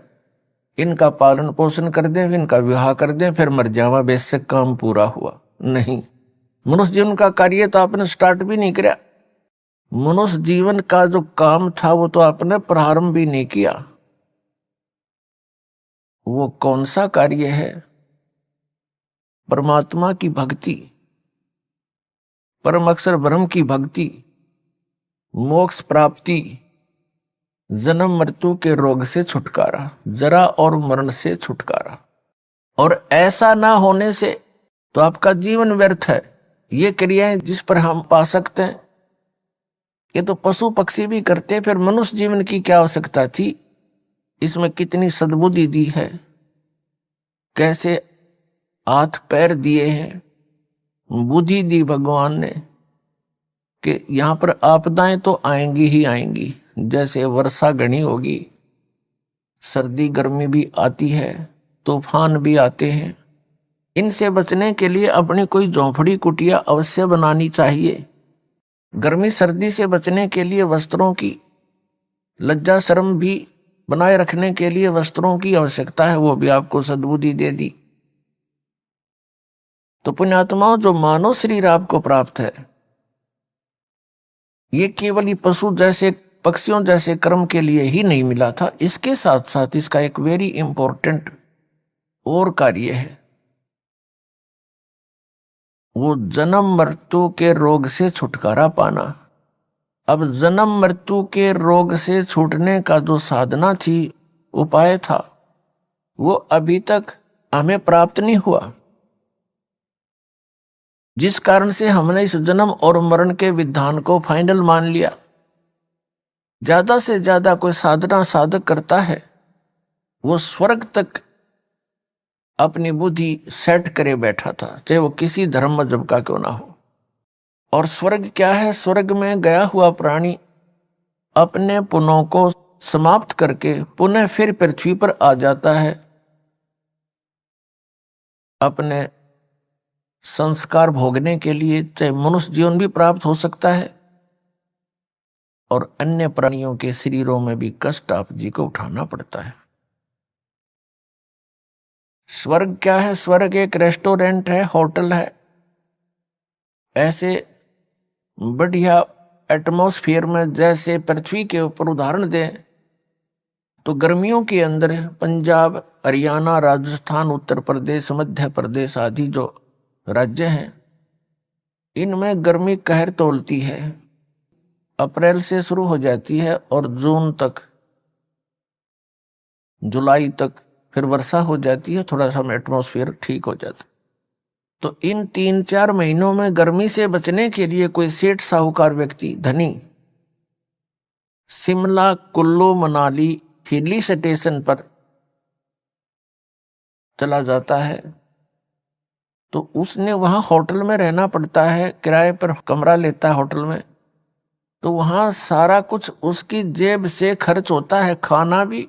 Speaker 3: इनका पालन पोषण कर दें, इनका विवाह कर दें, फिर मर जावा, बेशक काम पूरा हुआ। नहीं, मनुष्य जीवन का कार्य तो आपने स्टार्ट भी नहीं किया। मनुष्य जीवन का जो काम था वो तो आपने प्रारंभ भी नहीं किया। वो कौन सा कार्य है? परमात्मा की भक्ति, परम अक्षर ब्रह्म की भक्ति, मोक्ष प्राप्ति, जन्म मृत्यु के रोग से छुटकारा, जरा और मरण से छुटकारा। और ऐसा ना होने से तो आपका जीवन व्यर्थ है। ये क्रियाएं जिस पर हम पा सकते हैं ये तो पशु पक्षी भी करते, फिर मनुष्य जीवन की क्या आवश्यकता थी? इसमें कितनी सद्बुद्धि दी है, कैसे हाथ पैर दिए हैं, बुद्धि दी भगवान ने कि यहां पर आपदाएं तो आएंगी ही आएंगी। जैसे वर्षा घनी होगी, सर्दी गर्मी भी आती है, तूफान भी आते हैं। इनसे बचने के लिए अपनी कोई झोंपड़ी कुटिया अवश्य बनानी चाहिए। गर्मी सर्दी से बचने के लिए वस्त्रों की, लज्जा शर्म भी बनाए रखने के लिए वस्त्रों की आवश्यकता है, वो भी आपको सद्बुद्धि दे दी। तो पुण्यात्माओं, जो मानव शरीर आपको प्राप्त है ये केवल ही पशु जैसे पक्षियों जैसे कर्म के लिए ही नहीं मिला था, इसके साथ साथ इसका एक वेरी इंपॉर्टेंट और कार्य है, वो जन्म मृत्यु के रोग से छुटकारा पाना। अब जन्म मृत्यु के रोग से छूटने का जो साधना थी, उपाय था, वो अभी तक हमें प्राप्त नहीं हुआ, जिस कारण से हमने इस जन्म और मरण के विधान को फाइनल मान लिया। ज्यादा से ज्यादा कोई साधना साधक करता है वो स्वर्ग तक अपनी बुद्धि सेट करे बैठा था, चाहे वो किसी धर्म मजहब का क्यों ना हो। और स्वर्ग क्या है? स्वर्ग में गया हुआ प्राणी अपने पुण्यों को समाप्त करके पुनः फिर पृथ्वी पर आ जाता है, अपने संस्कार भोगने के लिए। चाहे मनुष्य जीवन भी प्राप्त हो सकता है और अन्य प्राणियों के शरीरों में भी कष्ट आप जी को उठाना पड़ता है। स्वर्ग क्या है? स्वर्ग एक रेस्टोरेंट है, होटल है। ऐसे बढ़िया एटमॉस्फेयर में जैसे पृथ्वी के ऊपर उदाहरण दें तो गर्मियों के अंदर पंजाब, हरियाणा, राजस्थान, उत्तर प्रदेश, मध्य प्रदेश आदि जो राज्य हैं, इनमें गर्मी कहर तोलती है। अप्रैल से शुरू हो जाती है और जून तक, जुलाई तक फिर वर्षा हो जाती है, थोड़ा सा एटमॉस्फेयर ठीक हो जाता। तो इन 3-4 महीनों में गर्मी से बचने के लिए कोई सेठ साहूकार व्यक्ति धनी शिमला, कुल्लू, मनाली हिली स्टेशन पर चला जाता है। तो उसने वहां होटल में रहना पड़ता है, किराए पर कमरा लेता है होटल में। तो वहां सारा कुछ उसकी जेब से खर्च होता है, खाना भी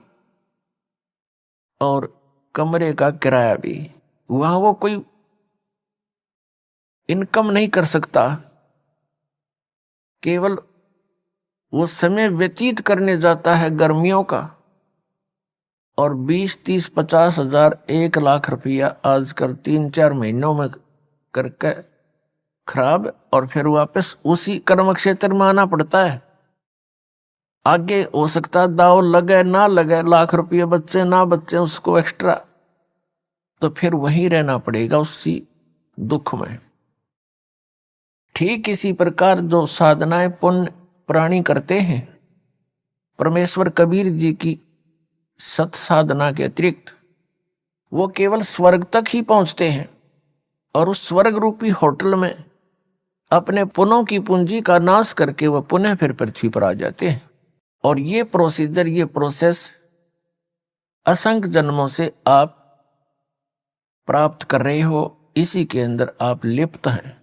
Speaker 3: और कमरे का किराया भी। वहां वो कोई इनकम नहीं कर सकता, केवल वो समय व्यतीत करने जाता है गर्मियों का। और 20, 30, 50 हजार, 1 लाख रुपया आजकल 3-4 महीनों में करके खराब, और फिर वापस उसी कर्म क्षेत्र में आना पड़ता है। आगे हो सकता दाव लगे ना लगे, लाख रुपये बच्चे ना बच्चे उसको एक्स्ट्रा, तो फिर वहीं रहना पड़ेगा उसी दुख में। ठीक इसी प्रकार जो साधनाएं पुण्य प्राणी करते हैं, परमेश्वर कबीर जी की सत साधना के अतिरिक्त वो केवल स्वर्ग तक ही पहुंचते हैं, और उस स्वर्ग रूपी होटल में अपने पुण्यों की पूंजी का नाश करके वह पुनः फिर पृथ्वी पर आ जाते हैं। और ये प्रोसीजर, ये प्रोसेस असंख्य जन्मों से आप प्राप्त कर रहे हो, इसी के अंदर आप लिप्त हैं।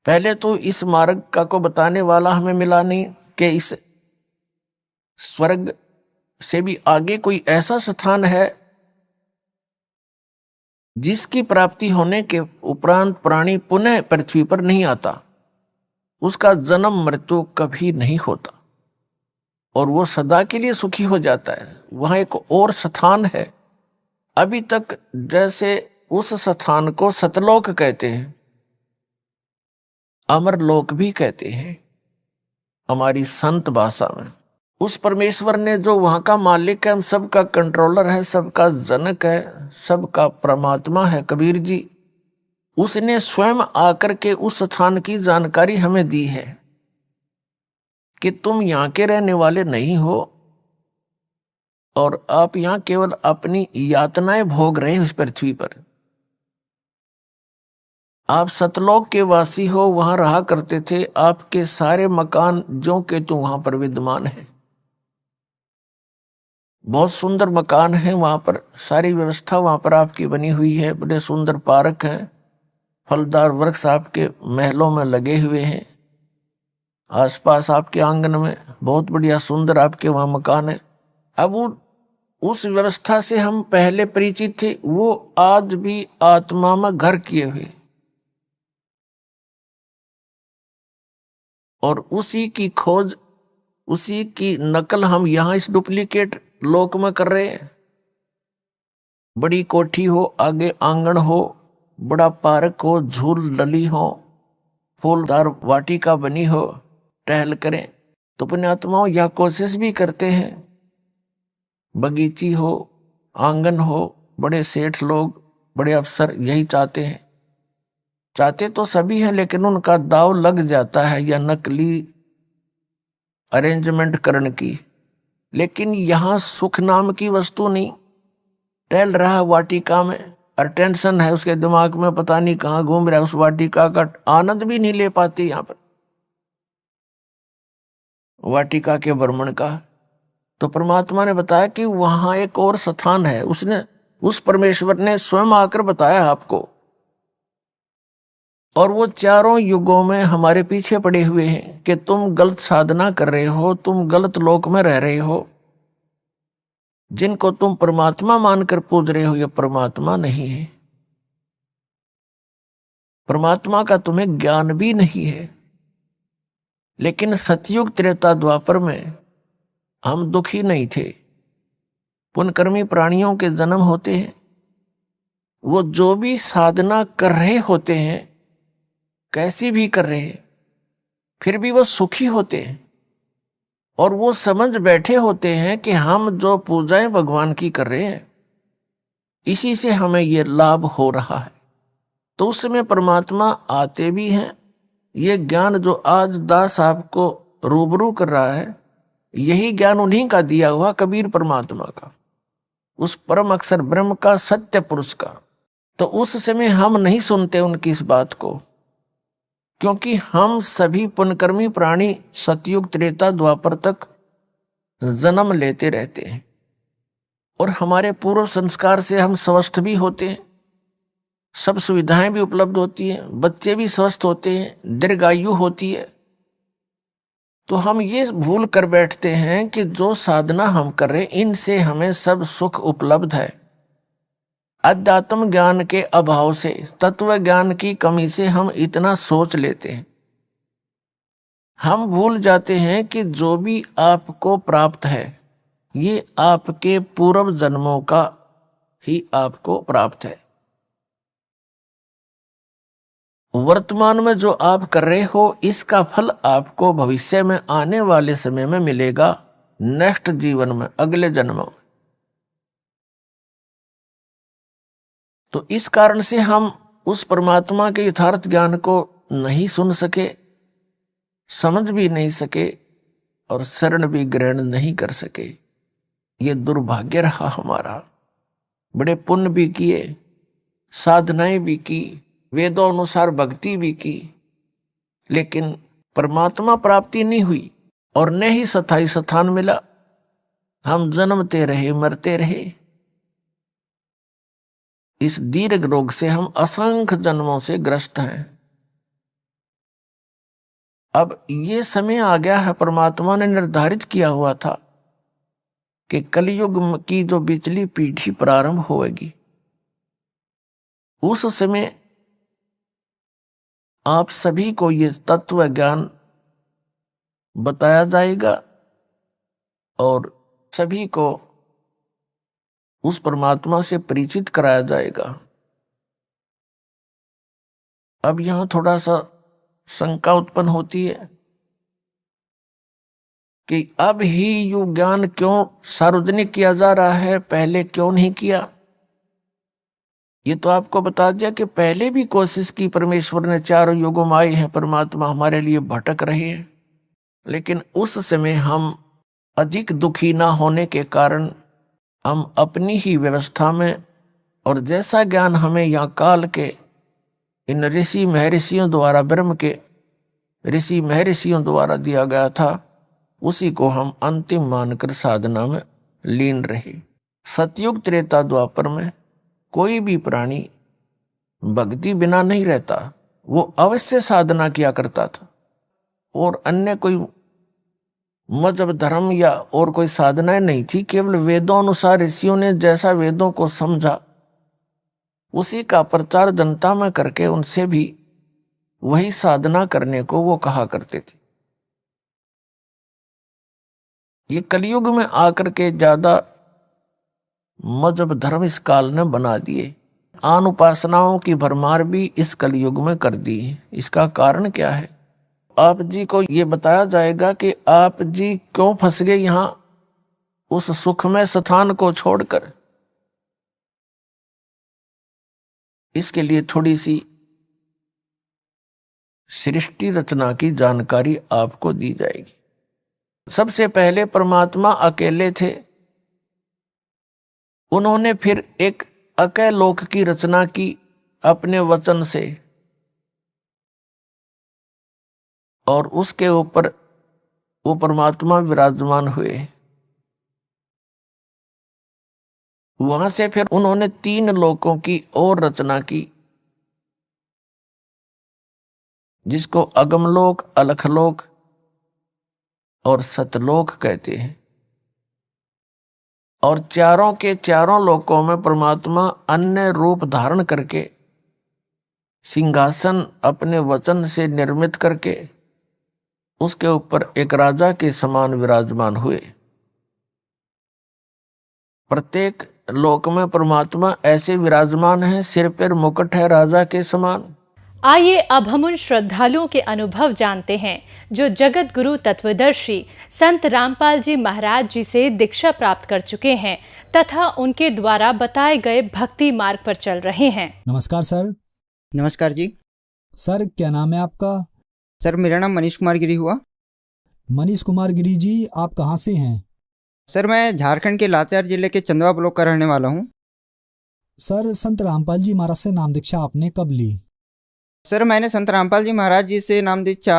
Speaker 3: पहले तो इस मार्ग का को बताने वाला हमें मिला नहीं कि इस स्वर्ग से भी आगे कोई ऐसा स्थान है जिसकी प्राप्ति होने के उपरांत प्राणी पुनः पृथ्वी पर नहीं आता, उसका जन्म मृत्यु कभी नहीं होता और वो सदा के लिए सुखी हो जाता है। वहां एक और स्थान है, अभी तक जैसे उस स्थान को सतलोक कहते हैं, अमरलोक भी कहते हैं हमारी संत भाषा में। उस परमेश्वर ने जो वहां का मालिक है, हम सबका कंट्रोलर है, सबका जनक है, सबका परमात्मा है कबीर जी, उसने स्वयं आकर के उस स्थान की जानकारी हमें दी है कि तुम यहां के रहने वाले नहीं हो और आप यहां केवल अपनी यातनाएं भोग रहे हो इस पृथ्वी पर। आप सतलोक के वासी हो, वहां रहा करते थे, आपके सारे मकान जो के तो वहां पर विद्यमान है, बहुत सुंदर मकान है, वहां पर सारी व्यवस्था वहां पर आपकी बनी हुई है, बड़े सुंदर पार्क हैं, फलदार वृक्ष आपके महलों में लगे हुए हैं, आसपास आपके आंगन में बहुत बढ़िया सुंदर आपके वहां मकान है। अब उस व्यवस्था से हम पहले परिचित थे, वो आज भी आत्मा में घर किए हुए, और उसी की खोज, उसी की नकल हम यहां इस डुप्लीकेट लोक में कर रहे हैं। बड़ी कोठी हो, आगे आंगन हो, बड़ा पार्क हो, झूल डली हो, फूलदार वाटिका बनी हो, टहल करें। तो पुण्यात्माओं यह कोशिश भी करते हैं, बगीची हो, आंगन हो, बड़े सेठ लोग, बड़े अफसर यही चाहते हैं। चाहते तो सभी हैं, लेकिन उनका दाव लग जाता है या नकली अरेंजमेंट करने की। लेकिन यहां सुख नाम की वस्तु नहीं, टहल रहा वाटिका में और टेंशन है उसके दिमाग में, पता नहीं कहां घूम रहा है, उस वाटिका का आनंद भी नहीं ले पाती यहां पर वाटिका के भ्रमण का। तो परमात्मा ने बताया कि वहां एक और स्थान है, उसने, उस परमेश्वर ने स्वयं आकर बताया आपको, और वो चारों युगों में हमारे पीछे पड़े हुए हैं कि तुम गलत साधना कर रहे हो, तुम गलत लोक में रह रहे हो, जिनको तुम परमात्मा मानकर पूज रहे हो ये परमात्मा नहीं है, परमात्मा का तुम्हें ज्ञान भी नहीं है। लेकिन सतयुग त्रेता द्वापर में हम दुखी नहीं थे। पुण्यकर्मी प्राणियों के जन्म होते हैं, वो जो भी साधना कर रहे होते हैं, कैसी भी कर रहे हैं, फिर भी वो सुखी होते हैं और वो समझ बैठे होते हैं कि हम जो पूजाएं भगवान की कर रहे हैं इसी से हमें ये लाभ हो रहा है। तो उस समय परमात्मा आते भी हैं। ये ज्ञान जो आज दास आपको रूबरू कर रहा है, यही ज्ञान उन्हीं का दिया हुआ कबीर परमात्मा का। उस परम अक्षर ब्रह्म का, सत्य पुरुष का, तो उस समय हम नहीं सुनते उनकी इस बात को, क्योंकि हम सभी पुण्यकर्मी प्राणी सतयुग त्रेता द्वापर तक जन्म लेते रहते हैं और हमारे पूर्व संस्कार से हम स्वस्थ भी होते हैं, सब सुविधाएं भी उपलब्ध होती हैं, बच्चे भी स्वस्थ होते हैं, दीर्घायु होती है। तो हम ये भूल कर बैठते हैं कि जो साधना हम कर रहे हैं इनसे हमें सब सुख उपलब्ध है। अध्यात्म ज्ञान के अभाव से, तत्व ज्ञान की कमी से हम इतना सोच लेते हैं। हम भूल जाते हैं कि जो भी आपको प्राप्त है ये आपके पूर्व जन्मों का ही आपको प्राप्त है। वर्तमान में जो आप कर रहे हो इसका फल आपको भविष्य में आने वाले समय में मिलेगा, नेक्स्ट जीवन में, अगले जन्म में। तो इस कारण से हम उस परमात्मा के यथार्थ ज्ञान को नहीं सुन सके, समझ भी नहीं सके और शरण भी ग्रहण नहीं कर सके। ये दुर्भाग्य रहा हमारा। बड़े पुण्य भी किए, साधनाएं भी की, वेदों अनुसार भक्ति भी की, लेकिन परमात्मा प्राप्ति नहीं हुई और न ही स्थायी स्थान मिला। हम जन्मते रहे, मरते रहे। इस दीर्घ रोग से हम असंख्य जन्मों से ग्रस्त हैं। अब ये समय आ गया है, परमात्मा ने निर्धारित किया हुआ था कि कलयुग की जो पिछली पीढ़ी प्रारंभ होगी उस समय आप सभी को ये तत्व ज्ञान बताया जाएगा और सभी को उस परमात्मा से परिचित कराया जाएगा। अब यहां थोड़ा सा शंका उत्पन्न होती है कि अब ही यू ज्ञान क्यों सार्वजनिक किया जा रहा है, पहले क्यों नहीं किया। ये तो आपको बता दिया कि पहले भी कोशिश की परमेश्वर ने, चारों युगों में आए हैं परमात्मा, हमारे लिए भटक रहे हैं, लेकिन उस समय हम अधिक दुखी ना होने के कारण हम अपनी ही व्यवस्था में, और जैसा ज्ञान हमें यहाँ काल के इन ऋषि महर्षियों द्वारा, ब्रह्म के ऋषि महर्षियों द्वारा दिया गया था, उसी को हम अंतिम मानकर साधना में लीन रहे। सतयुग त्रेता द्वापर में कोई भी प्राणी भक्ति बिना नहीं रहता, वो अवश्य साधना किया करता था और अन्य कोई मजहब धर्म या और कोई साधनाएं नहीं थी। केवल वेदों अनुसार ऋषियों ने जैसा वेदों को समझा उसी का प्रचार जनता में करके उनसे भी वही साधना करने को वो कहा करते थे। ये कलयुग में आकर के ज्यादा मजहब धर्म इस काल ने बना दिए, आन उपासनाओं की भरमार भी इस कलयुग में कर दी। इसका कारण क्या है? आप जी को ये बताया जाएगा कि आप जी क्यों फंस गए यहां उस सुखमय स्थान को छोड़कर। इसके लिए थोड़ी सी सृष्टि रचना की जानकारी आपको दी जाएगी। सबसे पहले परमात्मा अकेले थे, उन्होंने फिर एक अकेलोक की रचना की अपने वचन से, और उसके ऊपर वो परमात्मा विराजमान हुए। वहां से फिर उन्होंने 3 लोकों की और रचना की, जिसको अगमलोक, अलखलोक और सतलोक कहते हैं। और चारों के चारों लोकों में परमात्मा अन्य रूप धारण करके, सिंहासन अपने वचन से निर्मित करके उसके ऊपर एक राजा के समान विराजमान हुए। प्रत्येक लोक में परमात्मा ऐसे विराजमान है, सिर पर मुकुट है राजा के समान।
Speaker 4: आइए अब हम उन श्रद्धालुओं के अनुभव जानते हैं जो जगत गुरु तत्वदर्शी संत रामपाल जी महाराज जी से दीक्षा प्राप्त कर चुके हैं तथा उनके द्वारा बताए गए भक्ति मार्ग पर चल रहे हैं।
Speaker 5: नमस्कार सर।
Speaker 6: नमस्कार जी।
Speaker 5: सर क्या नाम है आपका?
Speaker 6: सर मेरा नाम मनीष कुमार गिरी हुआ।
Speaker 5: मनीष कुमार गिरी जी, आप कहाँ से हैं?
Speaker 6: सर मैं झारखंड के लातेहार जिले के चंदवा ब्लॉक का रहने वाला हूँ।
Speaker 5: सर संत रामपाल जी महाराज से नाम दीक्षा आपने कब ली?
Speaker 6: सर मैंने संत रामपाल जी महाराज जी से नाम दीक्षा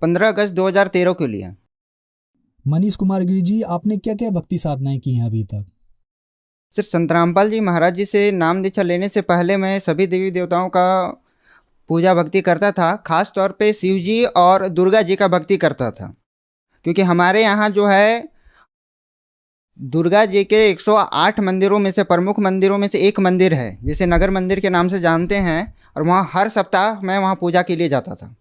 Speaker 6: 15 अगस्त 2013 को लिया।
Speaker 5: मनीष कुमार गिरी जी, आपने क्या क्या भक्ति साधनाएं की हैं अभी तक?
Speaker 6: सर संत रामपाल जी महाराज जी से नाम दीक्षा लेने से पहले मैं सभी देवी देवताओं का पूजा भक्ति करता था। खास तौर पे शिव जी और दुर्गा जी का भक्ति करता था, क्योंकि हमारे यहाँ जो है दुर्गा जी के 108 मंदिरों में से प्रमुख मंदिरों में से एक मंदिर है जिसे नगर मंदिर के नाम से जानते हैं, और वहाँ हर सप्ताह मैं वहाँ पूजा के लिए जाता था।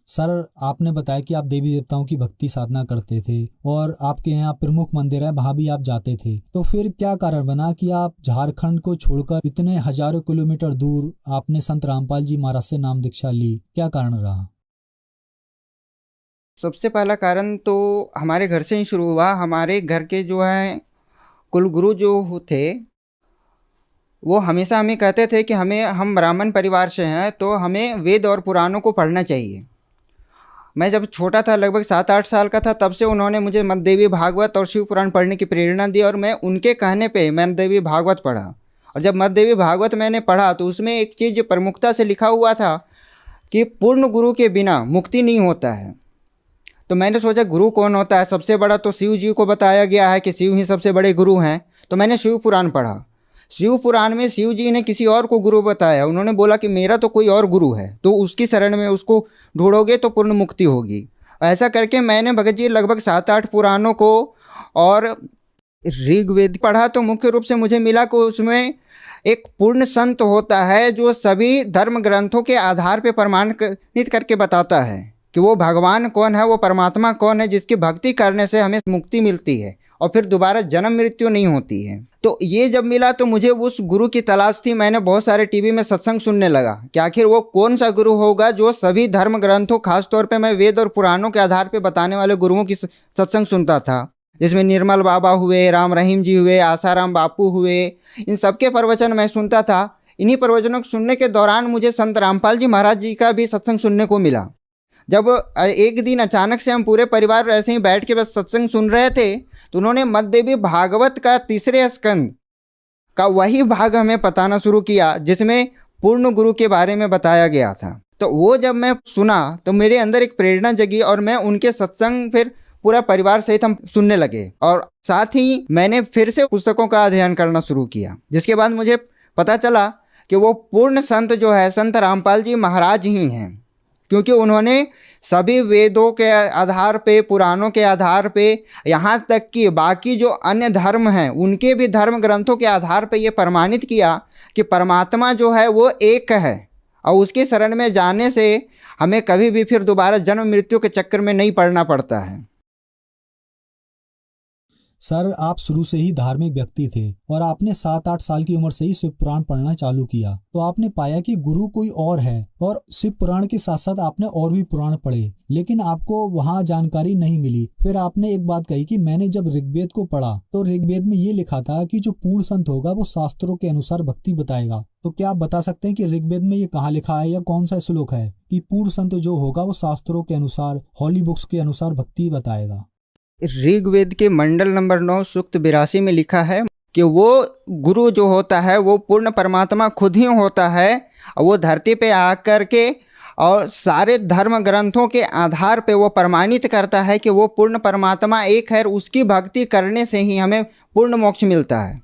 Speaker 5: सर आपने बताया कि आप देवी देवताओं की भक्ति साधना करते थे और आपके यहाँ प्रमुख मंदिर है, वहाँ भी आप जाते थे, तो फिर क्या कारण बना कि आप झारखंड को छोड़कर इतने हजारों किलोमीटर दूर आपने संत रामपाल जी महाराज से नाम दीक्षा ली? क्या कारण रहा?
Speaker 6: सबसे पहला कारण तो हमारे घर से ही शुरू हुआ। हमारे घर के जो है कुलगुरु जो थे वो हमेशा हमें कहते थे कि हम ब्राह्मण परिवार से हैं तो हमें वेद और पुराणों को पढ़ना चाहिए। मैं जब छोटा था, लगभग 7-8 साल का था, तब से उन्होंने मुझे मद्देवी भागवत और शिव पुराण पढ़ने की प्रेरणा दी और मैं उनके कहने पे मद्देवी भागवत पढ़ा। और जब मद्देवी भागवत मैंने पढ़ा तो उसमें एक चीज़ प्रमुखता से लिखा हुआ था कि पूर्ण गुरु के बिना मुक्ति नहीं होता है। तो मैंने सोचा गुरु कौन होता है? सबसे बड़ा तो शिव जी को बताया गया है कि शिव ही सबसे बड़े गुरु हैं। तो मैंने शिव पुराण पढ़ा। शिव पुराण में शिव जी ने किसी और को गुरु बताया। उन्होंने बोला कि मेरा तो कोई और गुरु है, तो उसकी शरण में उसको ढूंढोगे तो पूर्ण मुक्ति होगी। ऐसा करके मैंने भगत जी लगभग 7-8 पुराणों को और ऋग्वेद पढ़ा, तो मुख्य रूप से मुझे मिला कि उसमें एक पूर्ण संत होता है जो सभी धर्म ग्रंथों के आधार पर प्रमाणित करके बताता है कि वो भगवान कौन है, वो परमात्मा कौन है, जिसकी भक्ति करने से हमें मुक्ति मिलती है और फिर दोबारा जन्म मृत्यु नहीं होती है। तो ये जब मिला तो मुझे उस गुरु की तलाश थी। मैंने बहुत सारे टीवी में सत्संग सुनने लगा कि आखिर वो कौन सा गुरु होगा जो सभी धर्म ग्रंथों, खासतौर पे मैं वेद और पुराणों के आधार पे बताने वाले गुरुओं की सत्संग सुनता था, जिसमें निर्मल बाबा हुए, राम रहीम जी हुए, आसाराम बापू हुए, इन सबके प्रवचन मैं सुनता था। इन्हीं प्रवचनों को सुनने के दौरान मुझे संत रामपाल जी महाराज जी का भी सत्संग सुनने को मिला। जब एक दिन अचानक से हम पूरे परिवार ऐसे ही बैठ के बस सत्संग सुन रहे थे तो उन्होंने मद्देवी भागवत का 3रे स्कंद का वही भाग हमें बताना शुरू किया जिसमें पूर्ण गुरु के बारे में बताया गया था। तो वो जब मैं सुना तो मेरे अंदर एक प्रेरणा जगी और मैं उनके सत्संग फिर पूरा परिवार सहित हम सुनने लगे, और साथ ही मैंने फिर से पुस्तकों का अध्ययन करना शुरू किया, जिसके बाद मुझे पता चला कि वो पूर्ण संत जो है संत रामपाल जी महाराज ही हैं, क्योंकि उन्होंने सभी वेदों के आधार पे, पुराणों के आधार पे, यहाँ तक कि बाकी जो अन्य धर्म हैं उनके भी धर्म ग्रंथों के आधार पे ये प्रमाणित किया कि परमात्मा जो है वो एक है और उसकी शरण में जाने से हमें कभी भी फिर दोबारा जन्म मृत्यु के चक्कर में नहीं पड़ना पड़ता है।
Speaker 5: सर आप शुरू से ही धार्मिक व्यक्ति थे और आपने 7-8 साल की उम्र से ही शिव पुराण पढ़ना चालू किया, तो आपने पाया कि गुरु कोई और है और शिव पुराण के साथ साथ आपने और भी पुराण पढ़े, लेकिन आपको वहाँ जानकारी नहीं मिली। फिर आपने एक बात कही कि मैंने जब ऋग्वेद को पढ़ा तो ऋग्वेद में ये लिखा था कि जो पूर्ण संत होगा वो शास्त्रों के अनुसार भक्ति बताएगा। तो क्या आप बता सकते हैं कि ऋग्वेद में ये कहाँ लिखा है या कौन सा श्लोक है कि पूर्ण संत जो होगा वो शास्त्रों के अनुसार, हॉली बुक्स के अनुसार भक्ति बताएगा?
Speaker 6: ऋग्वेद के मंडल नंबर 9 सूक्त 82 में लिखा है कि वो गुरु जो होता है वो पूर्ण परमात्मा खुद ही होता है, और वो धरती पे आकर के और सारे धर्म ग्रंथों के आधार पे वो प्रमाणित करता है कि वो पूर्ण परमात्मा एक है, उसकी भक्ति करने से ही हमें पूर्ण मोक्ष मिलता है।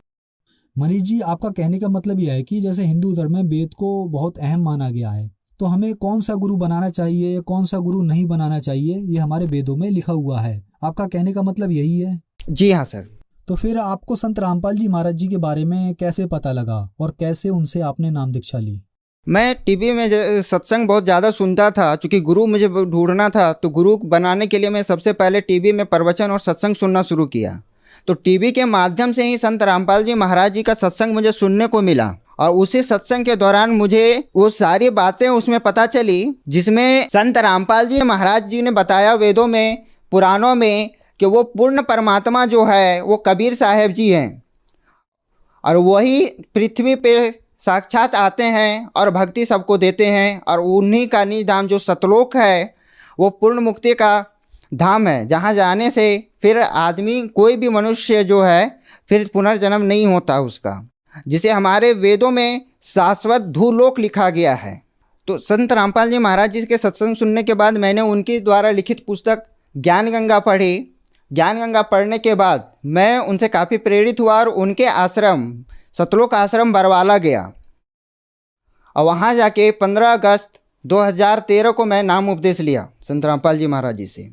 Speaker 5: मनीष जी, आपका कहने का मतलब यह है कि जैसे हिंदू धर्म में वेद को बहुत अहम माना गया है, तो हमें कौन सा गुरु बनाना चाहिए या कौन सा गुरु नहीं बनाना चाहिए ये हमारे वेदों में लिखा हुआ है। आपका कहने का मतलब यही है?
Speaker 6: जी हाँ सर।
Speaker 5: तो फिर आपको संत रामपाल जी महाराज जी के बारे में कैसे पता लगा और कैसे उनसे आपने नाम दीक्षा ली?
Speaker 6: मैं टीवी में सत्संग बहुत ज़्यादा सुनता था, चूँकि गुरु मुझे ढूंढना था, तो गुरु बनाने के लिए मैं सबसे पहले टीवी में प्रवचन और सत्संग सुनना शुरू किया। तो टीवी के माध्यम से ही संत रामपाल जी महाराज जी का सत्संग मुझे सुनने को मिला, और उसी सत्संग के दौरान मुझे वो सारी बातें उसमें पता चली जिसमें संत रामपाल जी महाराज जी ने बताया वेदों में, पुराणों में, कि वो पूर्ण परमात्मा जो है वो कबीर साहब जी हैं, और वही पृथ्वी पे साक्षात आते हैं और भक्ति सबको देते हैं, और उन्हीं का निज धाम जो सतलोक है वो पूर्ण मुक्ति का धाम है जहाँ जाने से फिर आदमी, कोई भी मनुष्य जो है फिर पुनर्जन्म नहीं होता उसका, जिसे हमारे वेदों में शाश्वत धूलोक लिखा गया है। तो संत रामपाल जी महाराज जी के सत्संग सुनने के बाद मैंने उनके द्वारा लिखित पुस्तक ज्ञान गंगा पढ़ी। ज्ञान गंगा पढ़ने के बाद मैं उनसे काफ़ी प्रेरित हुआ और उनके आश्रम सतलोक आश्रम बरवाला गया और वहाँ जाके 15 अगस्त 2013 को मैं नाम उपदेश लिया संत रामपाल जी महाराज जी से।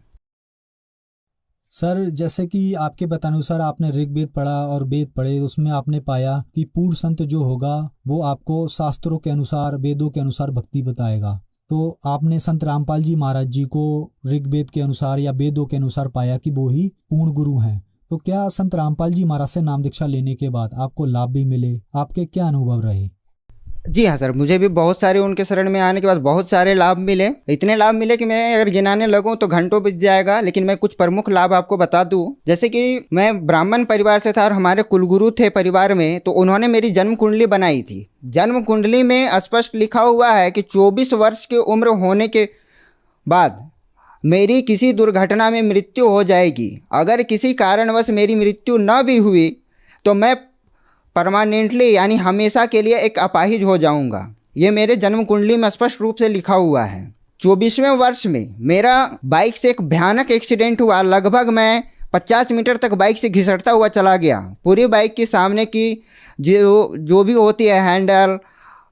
Speaker 5: सर, जैसे कि आपके बतानुसार आपने ऋग्वेद पढ़ा और वेद पढ़े, उसमें आपने पाया कि पूर्ण संत जो होगा वो आपको शास्त्रों के अनुसार, वेदों के अनुसार भक्ति बताएगा। तो आपने संत रामपाल जी महाराज जी को ऋग्वेद के अनुसार या वेदों के अनुसार पाया कि वो ही पूर्ण गुरु हैं। तो क्या संत रामपाल जी महाराज से नाम दीक्षा लेने के बाद आपको लाभ भी मिले? आपके क्या अनुभव रहे?
Speaker 6: जी हाँ सर, मुझे भी बहुत सारे उनके शरण में आने के बाद बहुत सारे लाभ मिले। इतने लाभ मिले कि मैं अगर गिनाने लगूं तो घंटों बीत जाएगा, लेकिन मैं कुछ प्रमुख लाभ आपको बता दूं। जैसे कि मैं ब्राह्मण परिवार से था और हमारे कुलगुरु थे परिवार में, तो उन्होंने मेरी जन्म कुंडली बनाई थी। जन्म कुंडली में स्पष्ट लिखा हुआ है कि 24 वर्ष की उम्र होने के बाद मेरी किसी दुर्घटना में मृत्यु हो जाएगी। अगर किसी कारणवश मेरी मृत्यु न भी हुई तो मैं परमानेंटली यानी हमेशा के लिए एक अपाहिज हो जाऊंगा। ये मेरे जन्म कुंडली में स्पष्ट रूप से लिखा हुआ है। 24वें वर्ष में मेरा बाइक से एक भयानक एक्सीडेंट हुआ। लगभग मैं 50 मीटर तक बाइक से घिसटता हुआ चला गया। पूरी बाइक की सामने की जो भी होती है हैंडल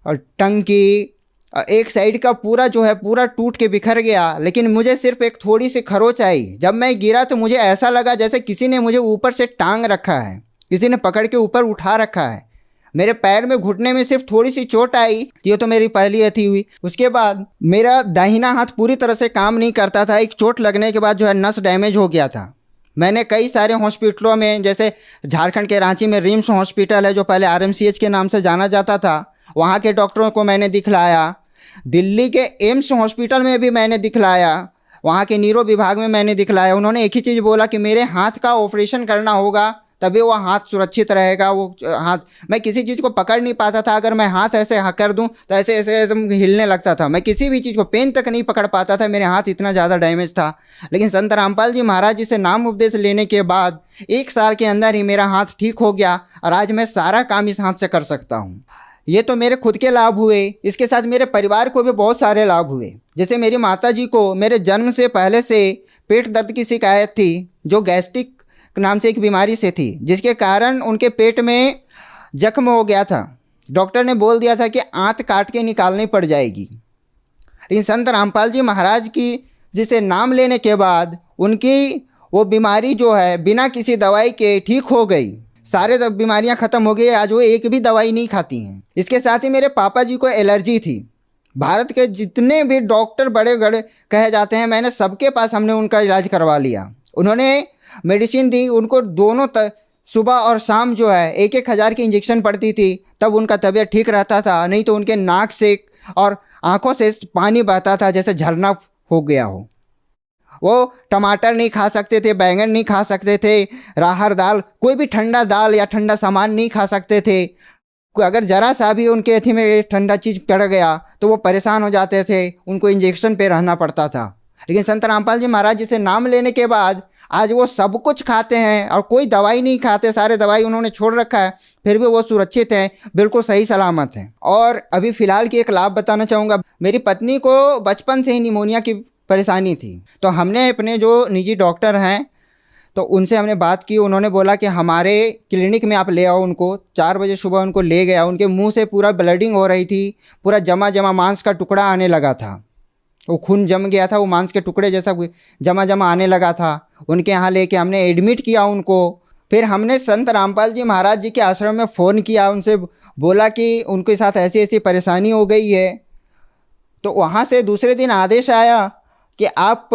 Speaker 6: और टंकी, एक साइड का पूरा जो है पूरा टूट के बिखर गया। लेकिन मुझे सिर्फ एक थोड़ी सी खरोच आई। जब मैं गिरा तो मुझे ऐसा लगा जैसे किसी ने मुझे ऊपर से टांग रखा है, किसी ने पकड़ के ऊपर उठा रखा है। मेरे पैर में, घुटने में सिर्फ थोड़ी सी चोट आई। ये तो मेरी पहली अथी हुई। उसके बाद मेरा दाहिना हाथ पूरी तरह से काम नहीं करता था। एक चोट लगने के बाद जो है नस डैमेज हो गया था। मैंने कई सारे हॉस्पिटलों में, जैसे झारखंड के रांची में रिम्स हॉस्पिटल है जो पहले RMCH के नाम से जाना जाता था, वहाँ के डॉक्टरों को मैंने दिखलाया। दिल्ली के एम्स हॉस्पिटल में भी मैंने दिखलाया। वहाँ के न्यूरो विभाग में मैंने दिखलाया। उन्होंने एक ही चीज़ बोला कि मेरे हाथ का ऑपरेशन करना होगा तभी वो हाथ सुरक्षित रहेगा। वो हाथ, मैं किसी चीज़ को पकड़ नहीं पाता था। अगर मैं हाथ ऐसे कर दूं तो ऐसे ऐसे हिलने लगता था। मैं किसी भी चीज़ को, पेन तक नहीं पकड़ पाता था, मेरे हाथ इतना ज़्यादा डैमेज था। लेकिन संत रामपाल जी महाराज जी से नाम उपदेश लेने के बाद 1 साल के अंदर ही मेरा हाथ ठीक हो गया और आज मैं सारा काम इस हाथ से कर सकता हूँ। ये तो मेरे खुद के लाभ हुए। इसके साथ मेरे परिवार को भी बहुत सारे लाभ हुए। जैसे मेरी माता जी को मेरे जन्म से पहले से पेट दर्द की शिकायत थी, जो गैस्ट्रिक नाम से एक बीमारी से थी, जिसके कारण उनके पेट में जख्म हो गया था। डॉक्टर ने बोल दिया था कि आंत काट के निकालनी पड़ जाएगी। लेकिन संत रामपाल जी महाराज की जिसे नाम लेने के बाद उनकी वो बीमारी जो है बिना किसी दवाई के ठीक हो गई। सारे बीमारियां खत्म हो गई। आज वो एक भी दवाई नहीं खाती हैं। इसके साथ ही मेरे पापा जी को एलर्जी थी। भारत के जितने भी डॉक्टर बड़े बड़े कहे जाते हैं, मैंने सबके पास हमने उनका इलाज करवा लिया। उन्होंने मेडिसिन दी। उनको दोनों सुबह और शाम जो है 1-1 हज़ार की इंजेक्शन पड़ती थी, तब उनका तबीयत ठीक रहता था। नहीं तो उनके नाक से और आंखों से पानी बहता था जैसे झरना हो गया हो। वो टमाटर नहीं खा सकते थे, बैंगन नहीं खा सकते थे, राहर दाल, कोई भी ठंडा दाल या ठंडा सामान नहीं खा सकते थे। अगर जरा सा भी उनके अथी में ठंडा चीज़ पड़ गया तो वो परेशान हो जाते थे। उनको इंजेक्शन पे रहना पड़ता था। लेकिन संत रामपाल जी महाराज जी से नाम लेने के बाद आज वो सब कुछ खाते हैं और कोई दवाई नहीं खाते। सारे दवाई उन्होंने छोड़ रखा है, फिर भी वो सुरक्षित हैं, बिल्कुल सही सलामत हैं। और अभी फ़िलहाल की एक लाभ बताना चाहूँगा। मेरी पत्नी को बचपन से ही निमोनिया की परेशानी थी, तो हमने अपने जो निजी डॉक्टर हैं तो उनसे हमने बात की। उन्होंने बोला कि हमारे क्लिनिक में आप ले आओ उनको। 4 बजे सुबह उनको ले गया। उनके मुँह से पूरा ब्लडिंग हो रही थी, पूरा जमा मांस का टुकड़ा आने लगा था। वो खून जम गया था, वो मांस के टुकड़े जैसा जमा आने लगा था। उनके यहाँ लेके हमने एडमिट किया उनको। फिर हमने संत रामपाल जी महाराज जी के आश्रम में फ़ोन किया, उनसे बोला कि उनके साथ ऐसी ऐसी परेशानी हो गई है। तो वहाँ से दूसरे दिन आदेश आया कि आप